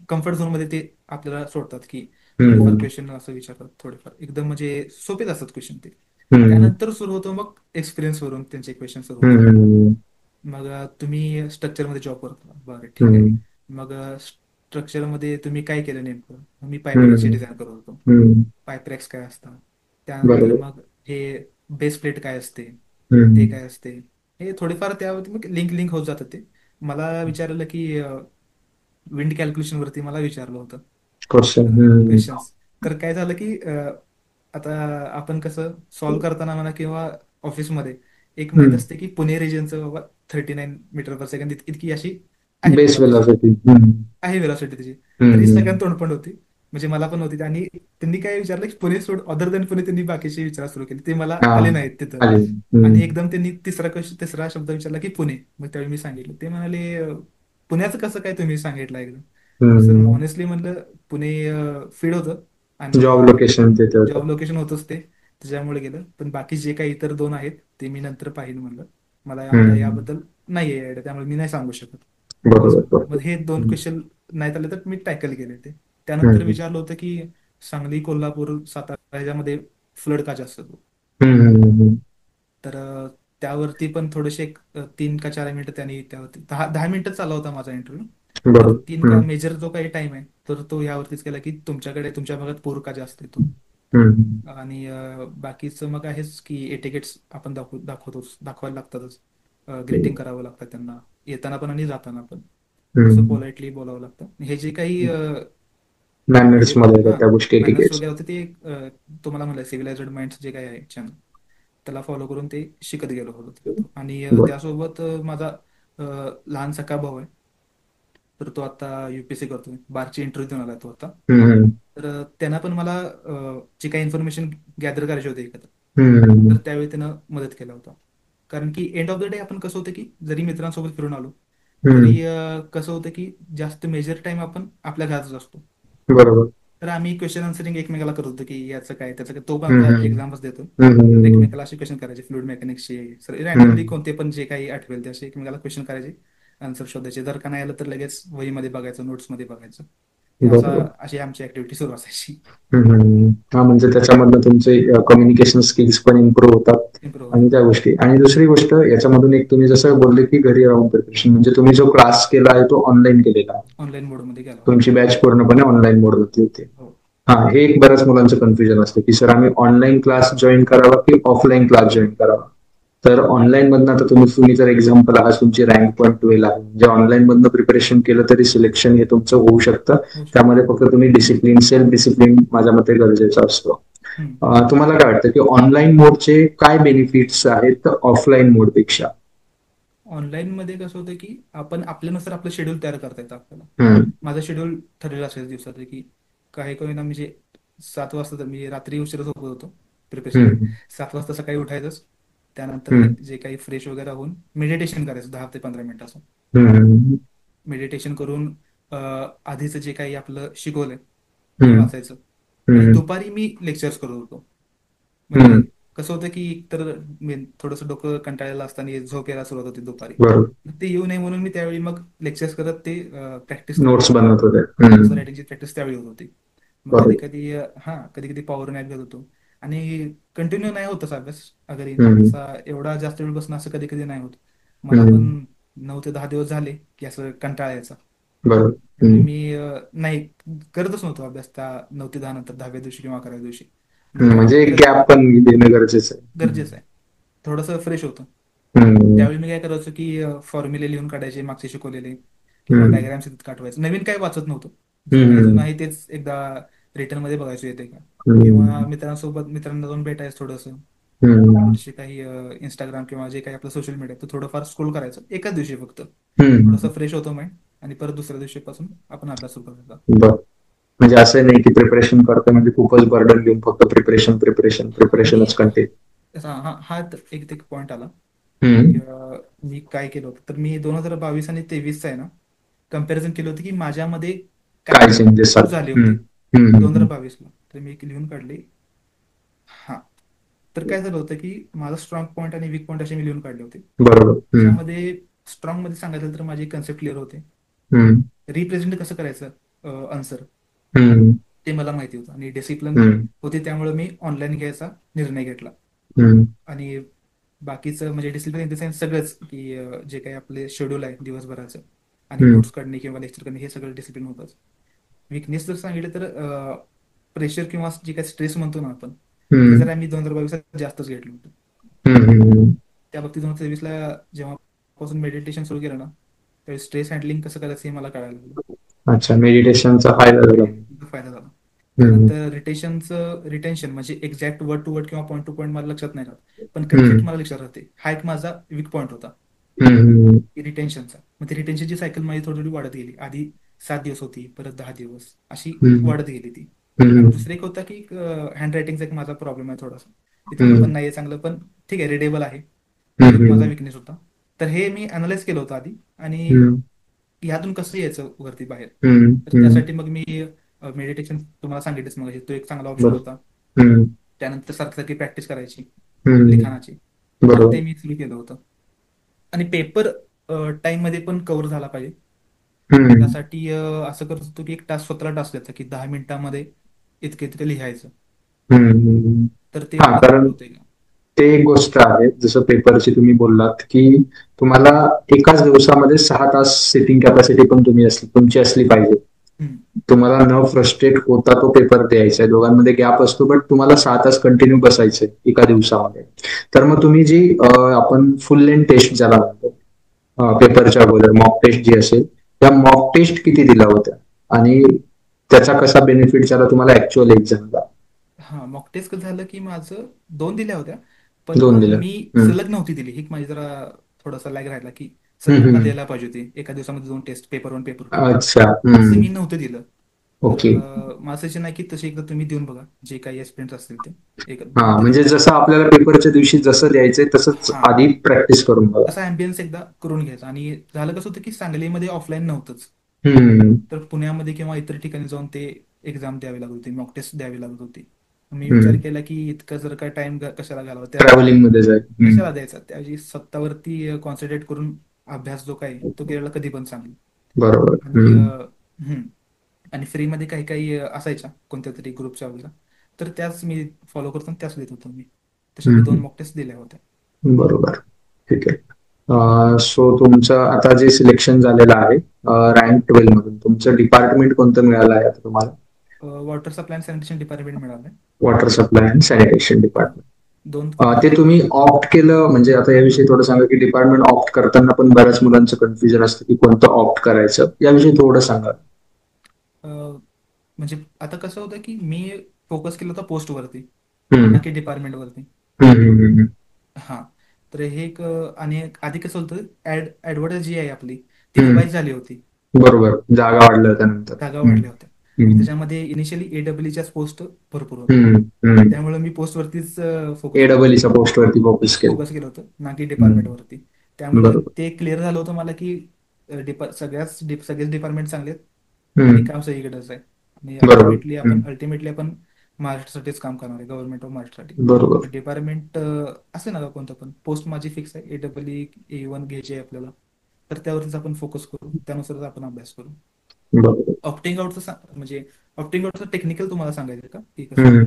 कम्फर्ट झोन मध्ये ते आपल्याला सोडतात की थोडेफार हम्म, क्वेश्चन असं विचारतात, थोडेफार एकदम म्हणजे सोपेच असतात क्वेश्चन ते. हम्म, त्यानंतर सुरू होतो मग एक्सपिरियन्स वरून त्यांचे क्वेश्चन सुरू होतात. हम्म, मग तुम्ही स्ट्रक्चरमध्ये जॉब करता, बरं ठीक आहे. हम्म, मग स्ट्रक्चरमध्ये तुम्ही काय केलं नेमकं? मग मी पाईपलाईनची हम्म, डिझाईन करत होतो. हम्म. पाईप काय असतात, त्यानंतर बरोबर. मग हे बेस प्लेट काय असते, ते हम्म. काय असते, हे थोडेफार त्यावरती मग लिंक लिंक होत जातं ते. मला विचारलं की विंड कॅल्क्युलेशन वरती मला विचारलं होतं क्वेश्चन. क्वेश्चन्स. तर काय झालं की आता आपण कसं सॉल्व्ह करताना म्हणा किंवा ऑफिसमध्ये एक माहित असते की पुणे रिजनचं बाबा 39 मीटर पर सेकंद इतकी अशी आहे बेस वेलॉसिटी, वेलॉसिटी. आहे वेलॉसिटी त्याची. तर ही हम्म, सगळ्यांना तोंडपण होती, म्हणजे मला पण होती. आणि त्यांनी काय विचारलं की पुणे सोड, अदर देन पुणे त्यांनी बाकीचे विचार सुरू केले, ते मला हा, आले नाहीत तिथं. आले. आणि एकदम त्यांनी तिसरा शब्द विचारला की पुणे. मग त्यावेळी मी सांगितलं, ते म्हणाले पुण्याचं कसं काय तुम्ही सांगितलं एकदम. मग सर हम्म. ऑनेस्टली म्हणलं पुणे फीड होतं आणि जॉब लोकेशन तिथे जॉब होतं. लोकेशन होतंच ते, त्याच्यामुळे गेलं. पण बाकी जे काही इतर दोन आहेत ते मी नंतर पाहिलं म्हणलं, मला आता हम्म. याबद्दल नाही आहे idea, त्यामुळे मी नाही सांगू शकत. बरोबर, मग बरोबर. हे दोन हम्म, क्वेश्चन नाही आले तर मी टॅकल केले ते. त्यानंतर हम्म, विचारलं होतं की सांगली, कोल्हापूर, सातारा ह्याच्यामध्ये फ्लड का जास्त होतो. हम्म. तर त्यावरती पण थोडेसे 3 का 4 मिनिटं त्यांनी त्यावरती 10 10 मिनिटं चालला होता माझा इंटरव्ह्यू. तर बरोबर. तीन का हम्म, मेजर जो काही टाइम आहे तर तो यावरतीच केला की तुमच्या भागात पूर का जास्त येतो. हम्म, आणि बाकीचं मग आहेच की एटिकेट्स आपण दाखवायला लागतातच. ग्रीटिंग करावं लागतं त्यांना येताना पण आणि जाताना पण, कसं हम्म. पोलाइटली बोलावं लागतं. हे जे काही मॅनर्स हे मध्ये हां, त्या गोष्टी मॅनर्स एटिकेट्स. वगैरे होते ते तुम्हाला म्हणलं सिव्हिलायझेड माइंड्स जे काही आहे चॅनल, त्याला फॉलो करून ते शिकत गेलो होतो तिथं. आणि बरं. त्यासोबत माझा लहान सखा भाऊ आहे, तर तो आता UPSC करतोय, बारची इंटरव्ह्यू देऊन आला तो आता. हम्म, तर त्यांना पण मला जे काही इन्फॉर्मेशन गॅदर करायची होती एकत्र, तर हम्म, त्यावेळी त्यानं मदत केला होता. कारण की एंड ऑफ द डे आपण कसं होतं की जरी मित्रांसोबत फिरून आलो हम्म. तरी कसं होतं की जास्त मेजर टाइम आपण आपल्या घरातच असतो. बरोबर. तर आम्ही क्वेश्चन आन्सरिंग एकमेकाला करत होतो की याचं काय त्याचं काय, तो पण हम्म, आता हम्म, एक्झाम्स देतो. तर हम्म, एकमेकाला असे क्वेश्चन करायचे फ्लुइड मेकॅनिक्सचे, सर रॅन्डमली हम्म. कोणते पण जे काही आठवेल ते असे एकमेकाला क्वेश्चन करायचे, आन्सर शोधायचे. जर का नाही आलं तर लगेच वहीमध्ये बघायचं, नोट्समध्ये बघायचं. हे बरोबर. अशी आमची ऍक्टिव्हिटी सुरू असायची. हा, म्हणजे त्याच्यामधनं तुमचे कम्युनिकेशन स्किल्स पण इम्प्रूव्ह होतात. इम्प्रूव्ह आणि होतात. त्या गोष्टी, आणि दुसरी गोष्ट याच्यामधून एक तुम्ही जसं बोलले की घरी राहून प्रिपरेशन, म्हणजे तुम्ही जो क्लास केला आहे तो ऑनलाईन केलेला आहे. ऑनलाईन मोडमध्ये गेला होता. तुमची बॅच पूर्णपणे ऑनलाईन मोड होती. हो. हा, हे एक बऱ्याच मुलांचं कन्फ्युजन असतं की सर आम्ही ऑनलाईन क्लास जॉईन करावा की ऑफलाईन क्लास जॉईन करावा. तर ऑनलाईन मधनं आता तुम्ही जर एक्झाम्पल आहात, तुमची रँक पण 12 आहे, म्हणजे ऑनलाईन मधनं प्रिपरेशन केलं तरी सिलेक्शन हे तुमचं होऊ शकतं. होऊ शकतो. त्यामध्ये फक्त तुम्ही डिसिप्लिन, सेल्फ डिसिप्लिन माझ्या मते गरजेचा असतो. हम्म. तुम्हाला काय वाटतं की ऑनलाईन मोडचे काय बेनिफिट्स आहेत ऑफलाईन मोडपेक्षा? ऑनलाईन मध्ये कसं होतं की आपण आपल्यानुसार आपलं शेड्यूल तयार करता येतं आपल्याला. हम्म, माझं शेड्यूल ठरलेलं असायचं दिवसाचं की काही काही ना म्हणजे 7 वाजता, तर मी रात्री उशिरा झोपत होतो प्रिपरेशनला. हम्म, 7 वाजता सकाळी उठायचंच. त्यानंतर हम्म, जे काही फ्रेश वगैरे होऊन मेडिटेशन करायचं 10 ते 15 मिनिटाचं. हम्म, मेडिटेशन करून आधीचं जे काही आपलं शिकवलंय ते हम्म, वाचायचं. आणि हम्म, दुपारी मी लेक्चर्स करत होतो. म्हणजे हम्म. कसं होतं की तर मी थोडंसं डोकं कंटाळलेलं असताना झोप यायला सुरुवात होती दुपारी. बरोबर. ते येऊ नये म्हणून मी त्यावेळी मग लेक्चर्स करत ते प्रॅक्टिस करत नोट्स होतो. बनवत होते. नोट्स रायटिंगची प्रॅक्टिस त्यावेळी होत होती. मग कधी बरोबर. कधी कधी कधी पॉवर नॅप घेत होतो. आणि कंटिन्यू नाही होतच अभ्यास अगर हम्म, तसा एवढा जास्त वेळ बसणं असं कधी कधी नाही होत. मला हम्म, पण 9 ते 10 दिवस झाले की असं कंटाळा यायचा. बरोबर. त्यामुळे हम्म. मी नाही करतच नव्हतो अभ्यास त्या 9 ते 10 नंतर 10व्या दिवशी किंवा 11व्या दिवशी. मग तेव्हा म्हणजे मी एक करायचो गॅप पण देणं गरजेचं आहे. गरजेचं आहे, थोडंसं फ्रेश होतं. हम्म, त्यावेळी मी काय करायचो की फॉर्म्युले लिहून काढायचे मागचे शिकवलेले, किंवा हम्म. डायग्राम्स तिथे काढवायचं. नवीन काही वाचत नव्हतं, जे काही हम्म. जुनं आहे तेच एकदा रिटर्न मध्ये बघायचं येते का, किंवा हम्म. मित्रांना जाऊन भेटायचं थोडंसं, हम्म. थोडेसे काही इंस्टाग्राम किंवा जे काही आपलं सोशल मीडिया तर थोडंफार स्क्रोल करायचं एकाच दिवशी फक्त. हम्म. थोडंसं फ्रेश होतो माइंड, आणि परत दुसऱ्या दिवशीपासून आपण अभ्यास सुरू करायचा. बर. म्हणजे असं नाही की प्रिपरेशन करतो म्हणजे खूपच बर्डन घेऊन फक्त प्रिपरेशन प्रिपरेशन मी प्रिपरेशनच कंटिन्यू. हा एक एक पॉईंट आला हम्म. की मी काय केलं होतं, तर मी 2022 आणि 23चा आहे ना कम्पॅरिझन केलं होतं की माझ्यामध्ये काय काय चेंजेस इम्प्रूव्ह झाले? झाले हम्म. होते हम्म. 2022ला. तर मी एक लिहून काढले. हा, तर काय झालं होतं की माझा स्ट्रॉंग पॉईंट आणि वीक पॉईंट असे मी लिहून काढले होते. बरोबर. हम्म. त्याच्यामध्ये स्ट्रॉंग मध्ये सांगायचं तर माझे कन्सेप्ट क्लिअर होते. हम्म. रिप्रेझेंट कसं करायचं आन्सर हम्म. ते मला माहिती होतं, आणि डिसिप्लिन हम्म. होते, त्यामुळे मी ऑनलाईन घ्यायचा निर्णय घेतला. हम्म. आणि बाकीचं म्हणजे डिसिप्लिन इन द सेन्स सगळंच की जे काही आपले शेड्यूल आहे दिवसभराचं, आणि हम्म. नोट्स काढणे किंवा लेक्चर करणे, हे सगळं डिसिप्लिन होतंच. विकनेस जर सांगितलं तर प्रेशर किंवा जे काही स्ट्रेस म्हणतो ना आपण, ते हम्म. जर आम्ही 2022 जास्तच घेतलं होतं. हम्म. हम्म. त्या बाबतीत 2023ला जेव्हापासून मेडिटेशन सुरू केलं ना, त्यावेळी स्ट्रेस हँडलिंग कसं करायचं हे मला कळायला लागलं. अच्छा, मेडिटेशनचा फायदा झाला. मेडिटेशनचा फायदा झाला. हम्म. त्यानंतर रिटेन्शन म्हणजे एक्झॅक्ट वर्ड टू वर्ड किंवा पॉईंट टू पॉईंट मला लक्षात नाही राहत, पण कन्सेप्ट हम्म. मला लक्षात राहते. हा एक माझा वीक पॉईंट होता हम्म. रिटेन्शनचा. मग ती रिटेन्शनची सायकल माझी थोडी थोडी वाढत गेली. आधी 7 दिवस होती, परत 10 दिवस, अशी हम्म. वाढत गेली ती. आणि हम्म. दुसरं एक होता की हँड रायटिंगचा एक माझा प्रॉब्लेम आहे थोडासा, इतकं पण हम्म. नाही आहे चांगलं, पण ठीक आहे, रिडेबल आहे. तो एक माझा हम्म. विकनेस होता. तर हे मी अनालाइज केलं होतं आधी, आणि हम्म. ह्यातून कसं यायचं वरती बाहेर. हम्म. तर हम्म. त्यासाठी मग मी मेडिटेशन तुम्हाला सांगितलंच मग, तो एक चांगला ऑप्शन बरोबर. होता. हम्म. त्यानंतर सारखी सारखी प्रॅक्टिस करायची हम्म. लिखाणाची, तर बरोबर. ते मी सुरू केलं होतं. आणि पेपर टाइम मध्ये पण कव्हर झाला पाहिजे. हम्म. त्यासाठी असं करत होतो की एक तास स्वतःला टास्क द्यायचा की 10 मिनिटामध्ये इतके इतके लिहायचं. हम्म. हम्म. तर ते हा, बघा कारण होते का. ते एक गोष्ट आहे, जसं पेपरची तुम्ही बोललात की तुम्हाला एकाच दिवसामध्ये 6 तास सिटिंग कॅपॅसिटी पण तुमची असली पाहिजे. हम्म. तुम्हाला न फ्रस्ट्रेट होता तो पेपर द्यायचा आहे. दोघांमध्ये गॅप असतो, बट तुम्हाला 6 तास कंटिन्यू बसायचंय एका दिवसामध्ये. तर मग तुम्ही जी आपण फुल लेंथ टेस्ट ज्याला म्हणतो, पेपरच्या अगोदर मॉक टेस्ट जी असेल, त्या मॉक टेस्ट किती दिल्या होत्या आणि त्याचा कसा बेनिफिट झाला तुम्हाला ऍक्च्युअल एक्झामला? हा, मॉक टेस्ट झालं की माझं 2 दिल्या होत्या, पण 2 दिल्या. मी हम्म. सलग नव्हती दिली. ही माझी जरा थोडासा लॅग राहिला की हम्म. सलग मला हम्म. द्यायला पाहिजे होती एका दिवसामध्ये 2 टेस्ट, पेपर 1 पेपर 2. अच्छा. असं हम्म. मी नव्हतं दिलं. तर ओके. माझं असं नाही की तसे एकदा तुम्ही देऊन बघा, जे काही एक्सपिरियन्स असतील ते एक हा, 2 ते 3 म्हणजे दिवस. जसं आपल्याला पेपरच्या दिवशी जसं द्यायचंय तसंच हा, आधी प्रॅक्टिस करून बघा. तसा अँबियन्स एकदा करून घ्यायचा. आणि झालं कसं होतं की सांगलीमध्ये ऑफलाईन नव्हतंच, हम्म. तर पुण्यामध्ये किंवा इतर ठिकाणी जाऊन ते एक्झाम द्यावी लागत होती, मॉक टेस्ट द्यावी लागत होती. मी विचार हम्म. केला की इतकं जर काय टाइम कशाला घालवा, त्याऐवजी ट्रॅव्हलिंग मध्ये जाईल. हम्म. कशाला द्यायचा, त्याऐवजी स्वतःवरती कॉन्सन्ट्रेट करून अभ्यास जो काय तो केलेला कधी पण चांगला. बरोबर. आणि हम्म. आणि फ्रीमध्ये काही काही असायच्या कोणत्या तरी ग्रुपच्या वगैरे, तर त्याच मी फॉलो करतो आणि त्याच देत होतो मी. तशा मी 2 हम्म. मॉक टेस्ट दिल्या होत्या. बरोबर. ठीक आहे. सो तुमचं आता जे सिलेक्शन झालेलं आहे रँक 12 मधून, तुमचं डिपार्टमेंट कोणतं मिळालं आहे आता तुम्हाला? Water supply and sanitation department मिळालं. वॉटर सप्लाय अँड सॅनिटेशन हां, डिपार्टमेंट. 2 ते ठिकाणी. तुम्ही ऑप्ट केलं म्हणजे, आता याविषयी थोडं सांगा की डिपार्टमेंट ऑप्ट करताना पण बऱ्याच मुलांचं कन्फ्युजन असतं की कोणतं ऑप्ट करायचं, याविषयी थोडं सांगा. म्हणजे आता कसं होतं की मी फोकस केलं होतं पोस्टवरती, ना हम्म. की डिपार्टमेंटवरती. हम्म. हम्म. हम्म. हां, तर हे एक आणि आधी कसं होतं, ॲडव्हर्टाईज जी आहे आपली ती हम्म. रिवाईज झाली होती, बरोबर, जागा वाढल्या त्यानंतर. जागा हम्म. वाढल्या होत्या. आणि हम्म. त्याच्यामध्ये इनिशियली AEEच्याच पोस्ट भरपूर होत्या. हम्म. हम्म. त्यामुळे मी पोस्टवरतीच फोकस केलं होतं. AEEच्या पोस्ट वरती फोकस केलं. फोकस केलं होतं, ना की हम्म. डिपार्टमेंटवरती. त्यामुळे बरोबर. ते क्लिअर झालं होतं मला की सगळेच डिपार्टमेंट चांगले आहेत, आणि हम्म. काम सगळीकडेच आहे. आणि बरोबर. हम्म. अल्टिमेटली आपण महाराष्ट्रासाठीच काम करणार आहे, गव्हर्नमेंट ऑफ महाराष्ट्रासाठी. बरोबर. डिपार्टमेंट असे ना का कोणतं पण, पोस्ट माझी फिक्स आहे, AEE A1 घ्यायची आहे आपल्याला, तर त्यावरतीच आपण फोकस करू, त्यानुसारच आपण अभ्यास करू. बरोबर. ऑप्टिंग आउटचं म्हणजे ऑप्टिंग आउटचं टेक्निकल तुम्हाला सांगायचं का की कसं हम्म.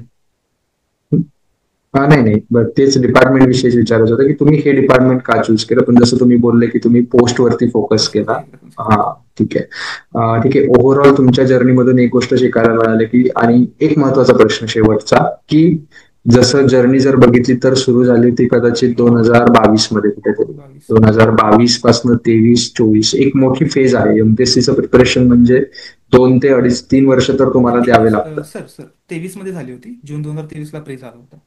काय? नाही नाही, बरं, तेच डिपार्टमेंट विषयी विचारायचं होतं की तुम्ही हे डिपार्टमेंट का चूज केलं, पण जसं तुम्ही बोलले की तुम्ही पोस्ट वरती फोकस केला. पोस्टवरती एक रेफरन्स केला. हा, ठीक आहे. ठीक आहे. ओव्हरऑल तुमच्या जर्नीमधून एक गोष्ट शिकायला मिळाली की, आणि एक महत्वाचा प्रश्न शेवटचा की जसं जर्नी जर बघितली तर सुरू झाली ती कदाचित 2022 मध्ये कुठेतरी. 22. 2022 पासून 23-24 एक मोठी फेज आहे. एमपीएससीचं प्रिपरेशन म्हणजे 2 ते 2.5-3 वर्ष तर नाही, तुम्हाला द्यावे लागतात. सर सर 23 मध्ये झाली होती. जून 2023 ला प्रे झाला होता.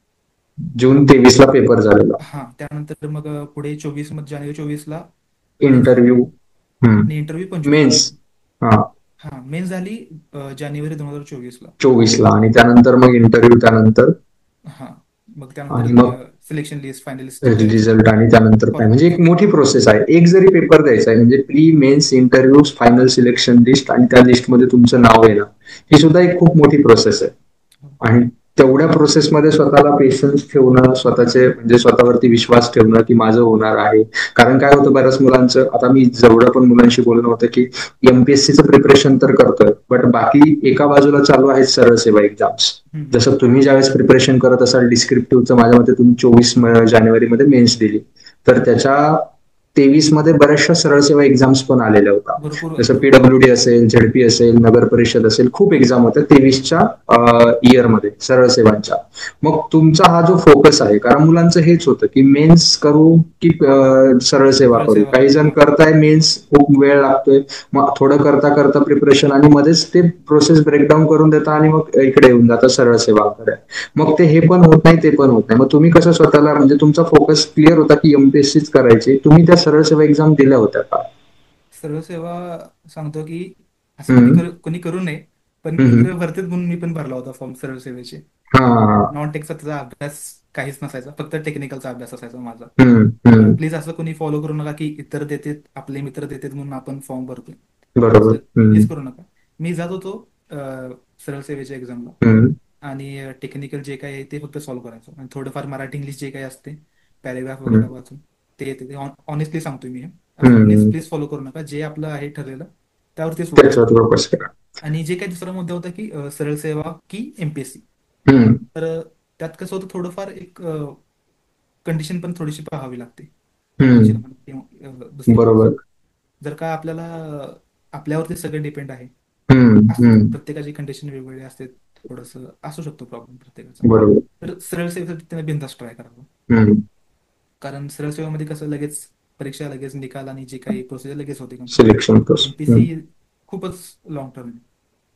जून 23 ला पेपर झालेला. हा, त्यानंतर मग पुढे 24 मध्ये, जानेवारी 24 ला मेन्स इंटरव्ह्यू. झाली आणि इंटरव्ह्यू 25 ला मेन्स. झाली. हा. हा, मेन्स झाली जानेवारी 2024 ला. 24 ला आणि त्यानंतर मग इंटरव्ह्यू त्यानंतर. हा, मग त्यानंतर आणि मग सिलेक्शन लिस्ट, फायनल लिस्ट चालू व्हायची. रिझल्ट आणि त्यानंतर काय म्हणजे एक फॉर्मॅलिटीज. मोठी प्रोसेस आहे. एक जरी पेपर द्यायचा आहे म्हणजे pre mains interview final selection list आणि त्या लिस्टमध्ये तुमचं नाव येणं ही सुद्धा एक खूप मोठी प्रोसेस आहे. आणि तेवढ्या प्रोसेसमध्ये स्वतःला पेशन्स ठेवणं, स्वतःचे म्हणजे स्वतःवरती विश्वास ठेवणं की माझं होणार आहे. कारण काय होतं बऱ्याच मुलांचं, आता मी जेवढं पण मुलांशी बोलणं होतं की एमपीएससीचं प्रिपरेशन तर करतोय बट बाकी एका बाजूला चालू आहेत सरळ सेवा एक्झाम्स. जसं तुम्ही ज्यावेळेस प्रिपरेशन करत असाल डिस्क्रिप्टिव्हचं, माझ्या मते तुम्ही 24 जानेवारीमध्ये मेन्स दिली, तर त्याच्या 23 मध्ये बऱ्याचशा सरळ सेवा एक्झाम्स पण आलेल्या होत्या. भरपूर जसं भरपूर पीडब्ल्यूडी असेल, झेडपी असेल, नगर परिषद असेल, खूप एक्झाम होत्या 23च्या इयरमध्ये सरळ सेवांच्या. मग तुमचा हा जो फोकस आहे, कारण मुलांचं हेच होतं की मेन्स करू की सरळ सेवा सरळ करू. सेवा काही करू. जण हा. करताय मेन्स, खूप वेळ लागतोय, मग थोडं करता करता प्रिपरेशन आणि मध्येच ते प्रोसेस ब्रेकडाऊन करून देता आणि मग इकडे येऊन जातं सरळ सेवाकडे. मग ते हे पण होत नाही, ते पण होत नाही. मग तुम्ही कसं स्वतःला म्हणजे तुमचा फोकस क्लिअर होता की एमपीएससीच करायची, तुम्ही त्या सरळ सेवा एक्झाम दिल्या होत्या का? सरळ सेवा सांगतो की असं हम्म. कोणी करू नये, पण हम्म. मित्र भरतेत म्हणून मी पण भरला होता फॉर्म सरळ सेवेचे. हा. नॉन टेकचा त्याचा अभ्यास काहीच नसायचा, फक्त टेक्निकलचा अभ्यास असायचा माझा. हम्म. हम्म. प्लीज असं कोणी फॉलो करू नका की इतर देतेत, आपले मित्र देतेत म्हणून आपण फॉर्म भरतोय. बरोबर. असं हम्म. प्लीज करू नका. मी जात होतो सरळ सेवेच्या एक्झामला हम्म. आणि टेक्निकल जे काही आहे ते फक्त सॉल्व्ह करायचो आणि थोडंफार मराठी इंग्लिश जे काही असते पॅरेग्राफ वगैरे हम्म. वाचून ते येते. ते ऑनेस्टली सांगतोय मी हे. असं प्लीज हम्म. प्लीज फॉलो करू नका. जे आपलं आहे ठरलेलं त्यावरतीच फोकस करा. त्याच्यावर फोकस करा. आणि जे काही दुसरा मुद्दा होता की सरळ सेवा की एमपीएससी, हम्म. तर त्यात कसं होतं, थोडंफार एक कंडिशन पण थोडीशी पाहावी लागते. हम्म. फायनान्शियल म्हणा किंवा दुसरी काही असो. बरोबर. जर का आपल्याला आपल्यावरती सगळं डिपेंड आहे, हम्म. असतं हम्म. प्रत्येकाची कंडिशन वेगवेगळी असते, थोडंसं असू शकतो प्रॉब्लेम प्रत्येकाचा, बरोबर. तर सरळ सेवेसाठी त्याने बिनधास्त ट्राय करावं. हम्म. कारण सरळ सेवेमध्ये कसं लगेच परीक्षा, लगेच निकाल आणि जे काही प्रोसिजर लगेच होते कम्प्लीट. Selection process. एमपीसी खूपच लॉंग टर्म आहे.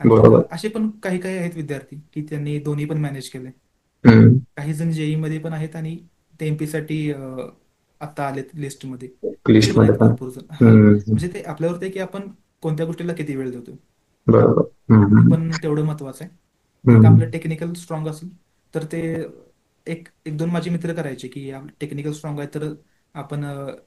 आणि बरोबर. असे पण काही काही आहेत विद्यार्थी की त्यांनी दोन्ही पण मॅनेज केले. हम्म. काही जण जेई मध्ये पण आहेत आणि ते एमपी साठी आता आलेत लिस्टमध्ये. असे लिस्ट पण मध्ये आहेत पण. भरपूर जण. हा, हम्म. म्हणजे ते आपल्यावरती आहे की आपण कोणत्या गोष्टीला किती वेळ देतो. बरोबर. ते हम्म. पण तेवढं महत्वाचं आहे. जर का हम्म. आपलं टेक्निकल स्ट्रॉंग असेल तर ते एक एक दोन माझे मित्र करायचे की टेक्निकल स्ट्रॉंग आहे तर आपण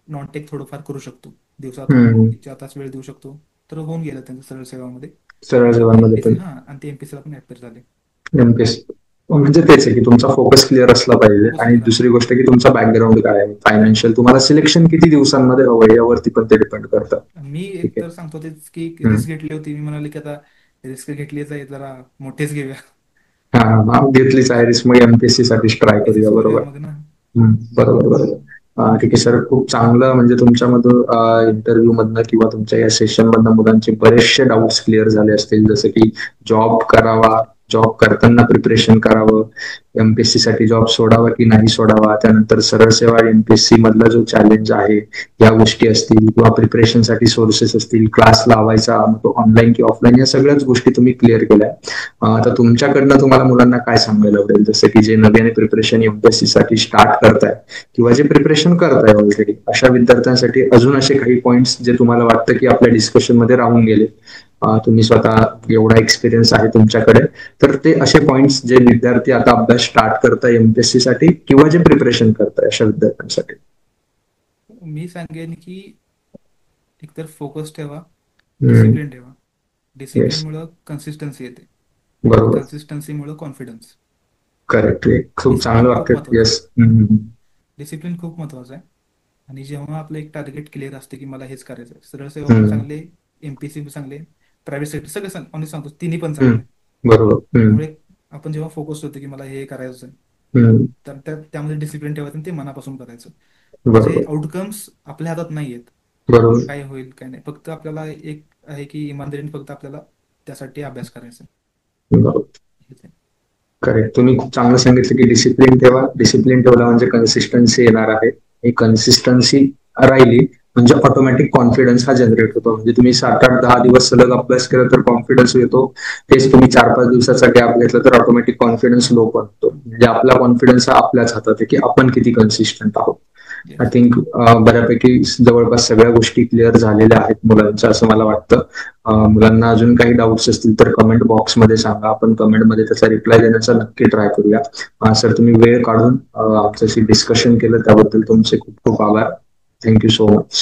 नॉन टेक थोडंफार करू शकतो, दिवसातून हम्म. 1-4 तास वेळ देऊ शकतो. तर होऊन गेलं त्यांचं सरळ सेवामध्ये. सरळ आणि सेवांमध्ये एमपीसी, पण हा, आणि ते एमपीसीला पण ऍपियर झाले. एमपीएससी म्हणजे तेच आहे की तुमचा फोकस क्लिअर असला पाहिजे. फोकस आणि क्लिअर दुसरी असावा. गोष्ट की तुमचा बॅकग्राऊंड काय आहे, फायनान्शियल, तुम्हाला सिलेक्शन किती दिवसांमध्ये हवं यावरती पण ते डिपेंड करतं. मी ठीक एक आहे. तर सांगतो तेच की हम्म. रिस्क घेतली होती. मी म्हणाले की आता रिस्क घेतलीच आहे, जरा मोठेच घेऊया. हा हा, घेतलीच आहे रिस्क, मग एमपीएससी साठीच ट्राय एमपीसी करूया. करूया बरोबर. मग ना. बरोबर बरोबर. ठीक आहे सर, खूप चांगलं म्हणजे तुमच्यामधून इंटरव्ह्यू मधनं किंवा तुमच्या या सेशन मधनं मुलांचे बरेचसे डाऊट्स क्लिअर झाले असतील. जसं की जॉब करावा, जॉब करताना प्रिपरेशन करावं, एमपीएससी साठी जॉब सोडावा की नाही सोडावा, त्यानंतर सरळ सेवा एमपीएससी मधला जो चॅलेंज आहे या गोष्टी असतील किंवा प्रिपरेशनसाठी सोर्सेस असतील, क्लास लावायचा मग तो ऑनलाईन की ऑफलाईन, या सगळ्याच गोष्टी तुम्ही क्लिअर केल्या. आता तुमच्याकडनं तुम्हाला मुलांना काय सांगायला आवडेल, जसं की जे नव्याने प्रिपरेशन एमपीएससी साठी स्टार्ट करताय किंवा जे प्रिपरेशन करताय ऑलरेडी, अशा विद्यार्थ्यांसाठी अजून असे काही पॉइंट्स जे तुम्हाला वाटतं की आपल्या डिस्कशन मध्ये राहून गेले, तुम्ही स्वतः एवढा एक्सपिरियन्स आहे तुमच्याकडे, तर ते असे पॉइंट्स जे विद्यार्थी आता अभ्यास स्टार्ट करताय एमपीएससी साठी किंवा जे प्रिपरेशन करताय अशा विद्यार्थ्यांसाठी? मी सांगेन की एकतर फोकस ठेवा, हम्म. डिसिप्लिन ठेवा. येस. डिसिप्लिनमुळं कन्सिस्टन्सी येते आणि बरोबर. कन्सिस्टन्सीमुळं कॉन्फिडन्स. करेक्ट. खूप चांगलं डिसिप्लिन खूप वाक्य. महत्वाचं आहे. येस. डिसिप्लिन खूप महत्वाचं आहे. आणि जेव्हा आपलं एक टार्गेट क्लिअर असते की मला हेच करायचं आहे, सरळ सेवा पण चांगले, एमपीसी पण चांगले, प्रायव्हेट सेक्टर सगळं सांगतो तिन्ही पण चांगलं आहे. बरोबर. त्यामुळे आपण जेव्हा फोकस होतो की मला हे करायचं आहे, तर त्यामध्ये डिसिप्लिन ठेवायचं आणि ते मनापासून करायचं. त्याचे बरोबर. आउटकम्स आपल्या हातात नाही आहेत, बरोबर. काय होईल काय नाही. फक्त आपल्याला एक आहे की इमानदारीने फक्त आपल्याला त्यासाठी अभ्यास करायचा बरोबर. आहे. करेक्ट. तुम्ही खूप चांगलं सांगितलं की डिसिप्लिन ठेवा. डिसिप्लिन ठेवला म्हणजे कन्सिस्टन्सी येणार आहे. ही कन्सिस्टन्सी राहिली म्हणजे ऑटोमॅटिक कॉन्फिडन्स हा जनरेट होतो. म्हणजे तुम्ही 7-8-10 दिवस सलग अभ्यास केला तर कॉन्फिडन्स येतो. तेच तुम्ही 4-5 दिवसाचा गॅप घेतला तर ऑटोमॅटिक कॉन्फिडन्स लो पडतो. म्हणजे आपला कॉन्फिडन्स हा आपल्याच हातात आहे की आपण किती कन्सिस्टंट आहोत. I yes. थिंक बऱ्यापैकी जवळपास सगळ्या गोष्टी क्लिअर झालेल्या आहेत मुलांच्या असं मला वाटतं. मुलांना अजून काही डाऊट्स असतील तर कमेंट बॉक्समध्ये सांगा. आपण कमेंटमध्ये त्याचा रिप्लाय देण्याचा नक्की ट्राय करूया. सर, तुम्ही वेळ काढून आमच्याशी डिस्कशन केलं त्याबद्दल तुमचे खूप खूप आभार. Thank you so much.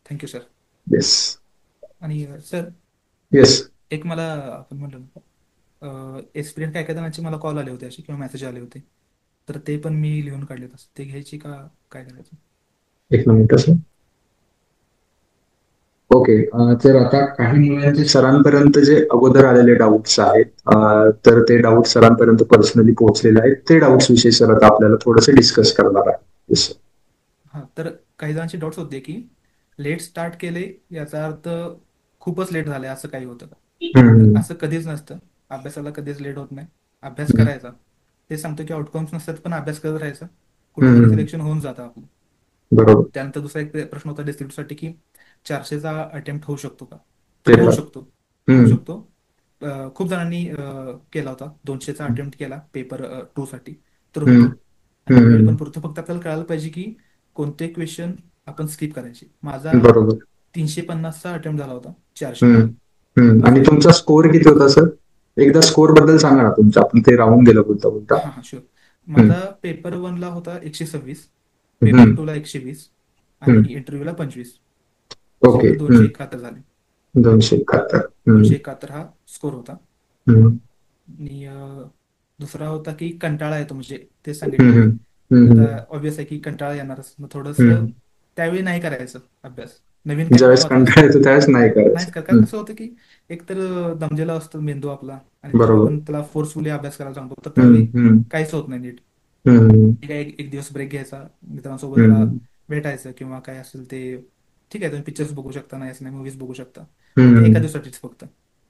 Thank you sir. Yes. आणि सर, येस. एक मला आपण म्हणलं एक्सपिरियन्स काय काय जणांचे मला कॉल आले होते असे किंवा मेसेज आले होते, तर ते पण मी लिहून काढले. तसं ते घ्यायची का काय करायचं? एक मिनिट सर. ओके. तर आता काही मुलांचे सरांपर्यंत जे अगोदर आलेले डाऊट्स आहेत, तर ते डाऊट सरांपर्यंत पर्सनली पोहोचलेले आहेत. ते डाऊट्स विषयी सर आता आपल्याला थोडंसं डिस्कस करणार आहे. Yes, sir. हां, तर काही जणांचे डाऊट्स होते की लेट स्टार्ट केले याचा अर्थ खूपच लेट झाले असं काही होतं का? तर हम्म, असं कधीच नसतं. अभ्यासाला कधीच लेट होत नाही. अभ्यास हम्म, करायचा. ते सांगतो की आउटकम्स नसतात पण अभ्यास करत राहायचा. कुठेतरी हम्म, सिलेक्शन होऊन जातं आपलं. बरोबर. त्यानंतर दुसरा एक प्रश्न होता डिस्ट्रिक्टसाठी की 400चा अटेम्प्ट होऊ शकतो का? तर होऊ पेपर. शकतो. होऊ हम्म, शकतो. खूप जणांनी केला होता. 200चा अटेम्प्ट केला पेपर 2 साठी. तर हम्म, होतो. आणि वेळ हम्म, पण पुरतो. फक्त आपल्याला कळायला पाहिजे की कोणते क्वेश्चन आपण स्किप करायचे. माझा बरोबर. 350चा अटेम्प्ट झाला होता 400 हम्म, मध्ये. आणि म्हणजे तुमचा स्कोर किती होता सर? एकदा स्कोर बद्दल सांगा ना तुमचा. आपण ते राहून गेलं बोलता बोलता. हां हां शुअर. हम्म, माझा पेपर 1ला होता 126, पेपर हम्म, 2ला 120 आणि हम्म. इंटरव्ह्यूला 25. ओके. सो 271 झाले. 271. 271 हा स्कोर होता. हम्म, आणि दुसरा होता की कंटाळा येतो, म्हणजे ते सांगितलं हम्म, की आता हम्म, ऑब्विस आहे की कंटाळा येणारच. मग थोडंसं हम्म. त्यावेळी नाही करायचं अभ्यास. नवीन काहीतरी ज्यावेळेस महत्वाचं कंटाळा येतो त्यावेळेस नाही करायचं. नाहीच कर. कारण कसं होतं की एकतर दमलेला असतो मेंदू आपला, आणि जेव्हा बरोबर. आपण त्याला फोर्सफुली अभ्यास करायला सांगतो तर हम्म, त्यावेळी हम्म, काहीच होत नाही नीट. हम्म, ठीक आहे, एक दिवस ब्रेक घ्यायचा, मित्रांसोबत जरा हम्म, भेटायचं किंवा काय असेल ते. ठीक आहे, तुम्ही पिक्चर्स बघू शकता, नाही असं नाही, मूवीज बघू शकता. पण ते एका हम्म. दिवसासाठीच फक्त.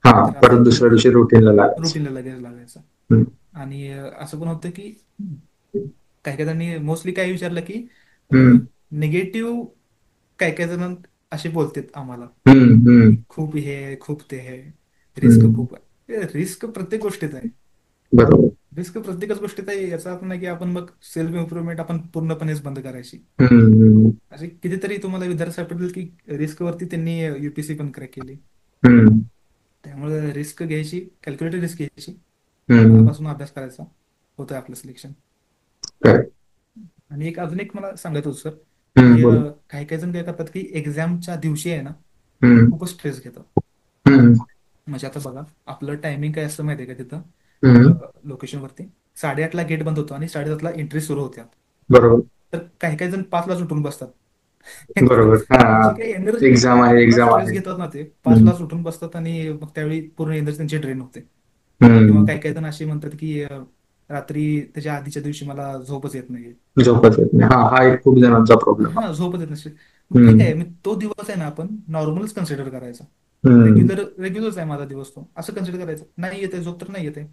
हा, नाहीतर असं परत होतं दुसऱ्या की दिवशी रुटीनला लागायचं. रुटीनला लगेच लागायचं. हम्म, आणि असं पण होतं की काही काही जणांनी मोस्टली काय विचारलं की हम्म, निगेटिव्ह काही काही जण असे बोलतात आम्हाला हम्म, की हम्म, खूप हे आहे, खूप ते आहे, रिस्क हम्म. खूप आहे. रिस्क प्रत्येक गोष्टीत आहे. बरोबर. रिस्क प्रत्येकच गोष्टीत आहे. याचा अर्थ नाही की आपण मग सेल्फ इम्प्रुव्हमेंट आपण पूर्णपणेच बंद करायची. हम्म, असे कितीतरी तुम्हाला विद्यार्थी सापडतील की रिस्क वरती त्यांनी UPSC पण क्रॅक केली. हम्म, त्यामुळे रिस्क घ्यायची, कॅल्क्युलेटेड रिस्क घ्यायची, हम्म. मनापासून अभ्यास करायचा, होतं आपलं सिलेक्शन. Correct. आणि एक अजून एक मला सांगायचं होतं सर की बोल. काही काही जण काय करतात की एक्झामच्या दिवशी आहे ना हम्म, खूपच स्ट्रेस घेतात. हम्म, म्हणजे आता बघा, आपलं टायमिंग काय असतं माहिती आहे का हम्म. तिथं लोकेशनवरती? 8:30ला गेट बंद होतो आणि 7:30ला एंट्री सुरू होत्या. बरोबर. तर काही काही जण 5लाच उठून बसतात. बरोबर. हा. जी काही एनर्जी, एक्झाम आहे, एवढा एक्झाम स्ट्रेस आहे. घेतात ना ते, हम्म, 5लाच उठून बसतात आणि मग त्यावेळी पूर्ण एनर्जी त्यांची ड्रेन होते. किंवा हम्म. काही काही जण असे म्हणतात की रात्री त्याच्या आधीच्या दिवशी मला झोपच येत नाही. झोपच येत नाही. हा एक खूप जणांचा प्रॉब्लेम हा, आहे. झोपच येत नसेल. मग ठीक हम्म, आहे, मग तो दिवस आहे ना आपण नॉर्मलच कन्सिडर करायचा. हम्म. रेग्युलरच आहे माझा दिवस, तो असं कन्सिडर करायचं. नाही येते झोप तर नाही येते.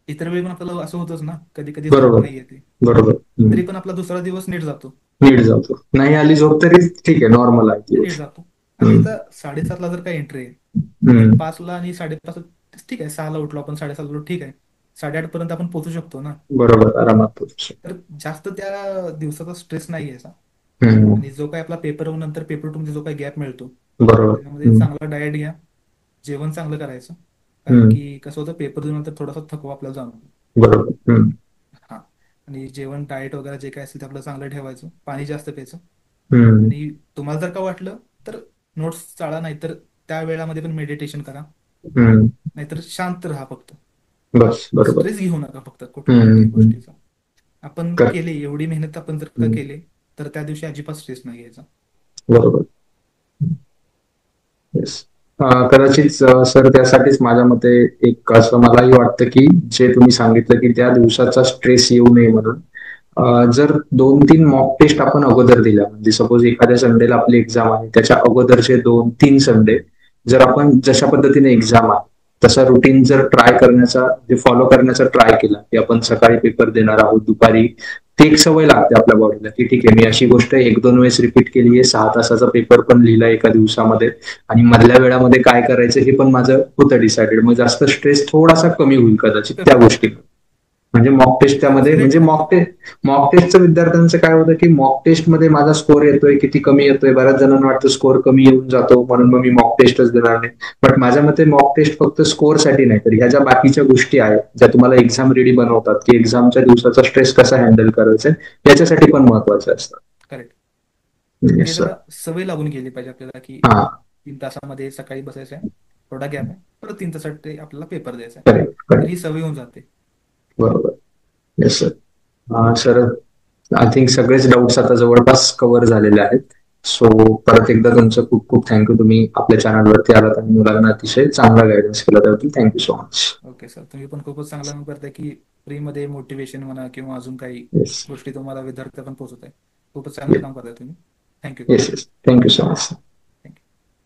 इतर वेळी पण आपल्याला असं होतच ना, कधी कधी झोप बरोबर. नाही येते. बरोबर. तरी पण आपला दुसरा दिवस नीट जातो. नीट जातो. नाही आली झोप तरी ठीक आहे, नॉर्मल आहे ती नीट गोष्ट. जातो. आणि हम्म, आता 7:30ला जर काय एंट्री आहे आणि हम्म. 5ला आणि 5:30, ठीक आहे, 6ला उठलो आपण, 7:30ला उठलो, ठीक आहे, 8:30 पर्यंत आपण पोहोचू शकतो ना. बरोबर. आरामात पोहोचू. तर जास्त त्या दिवसाचा स्ट्रेस नाही घ्यायचा. हम्म, आणि जो काय आपला पेपर 1 नंतर पेपर 2 मध्ये जो काही गॅप मिळतो बरोबर. त्याच्यामध्ये हम्म, चांगला डाएट घ्या, जेवण चांगलं करायचं. कारण हम्म, की कसं होतं, पेपर 2 नंतर थोडासा थकवा आपल्याला जाणवतो. बरोबर. हम्म, हां. आणि जेवण डाएट वगैरे जे काय असेल ते आपलं चांगलं ठेवायचं, पाणी जास्त प्यायचं. हम्म, आणि तुम्हाला जर का वाटलं तर नोट्स चाळा, नाहीतर त्या वेळामध्ये पण मेडिटेशन करा, हम्म. नाहीतर शांत राहा फक्त. बस बरोबर. स्ट्रेस घेऊ नका फक्त कुठल्याही हम्म, काही गोष्टीचा. आपण कर. केले, एवढी मेहनत आपण जर का हम्म, केले, तर त्या दिवशी अजिबात स्ट्रेस नाही घ्यायचा. बरोबर. येस. कदाचित सर त्यासाठीच माझ्या मते एक असं मलाही वाटतं की जे तुम्ही सांगितलं की त्या दिवसाचा स्ट्रेस येऊ नये म्हणून जर 2-3 मॉक टेस्ट आपण अगोदर दिल्या, म्हणजे सपोज एखाद्या संडेला आपली एक्झाम आहे त्याच्या अगोदरचे 2-3 संडे जर आपण जशा पद्धतीने एक्झाम आहे तसा रुटीन जर ट्राय करण्याचा जे फॉलो करण्याचा ट्राय केला की आपण सकाळी पेपर देणार आहोत, दुपारी ती एक सवय लागते आपल्या बॉडीला की ठीक आहे मी अशी गोष्ट 1-2 वेळेस रिपीट केली आहे, 6 तासाचा पेपर पण लिहिला एका दिवसामध्ये आणि मधल्या वेळामध्ये काय करायचं हे पण माझं होतं डिसाइडेड. मग जास्त स्ट्रेस थोडासा कमी होईल कदाचित त्या गोष्टी. म्हणजे मॉक टेस्ट त्यामध्ये म्हणजे मॉक टेस्टचं विद्यार्थ्यांचं काय होतं की मॉक टेस्टमध्ये माझा स्कोर येतोय किती कमी येतोय, बऱ्याच जणांना वाटतं स्कोर कमी येऊन जातो म्हणून मग मी मॉक टेस्टच देणार नाही. बट माझ्या मते मॉक टेस्ट फक्त स्कोरसाठी नाही तर ह्या ज्या बाकीच्या गोष्टी आहेत ज्या तुम्हाला एक्झाम रेडी बनवतात की एक्झामच्या दिवसाचा स्ट्रेस कसा हँडल करायचा याच्यासाठी पण महत्वाचे असतात. करेक्ट. Yes, sir. सवय लागून गेली पाहिजे आपल्याला की हा 3 तासामध्ये सकाळी बसायचं आहे, थोडा गॅप आहे, परत 3 तासात आपल्याला पेपर द्यायचा आहे, करेक्ट तर करेक्ट ही सवय होऊन जाते. बरोबर. Yes sir. Sir I think सगळेच डाऊट्स आता जवळपास कव्हर झालेले आहेत. सो परत एकदा तुमचं खूप खूप थँक्यू. तुम्ही आपल्या चॅनलवरती आलात आणि मुलांना अतिशय चांगला गायडन्स केला त्याबद्दल thank you so much. Okay sir, तुम्ही पण खूपच चांगला काम करताय की फ्रीमध्ये मोटिवेशन म्हणा किंवा अजून काही येस गोष्टी तुम्हाला विद्यार्थ्यापर्यंत पोहोचत आहे. खूपच चांगलं काम करताय तुम्ही. Thank you. Yes yes thank you so much.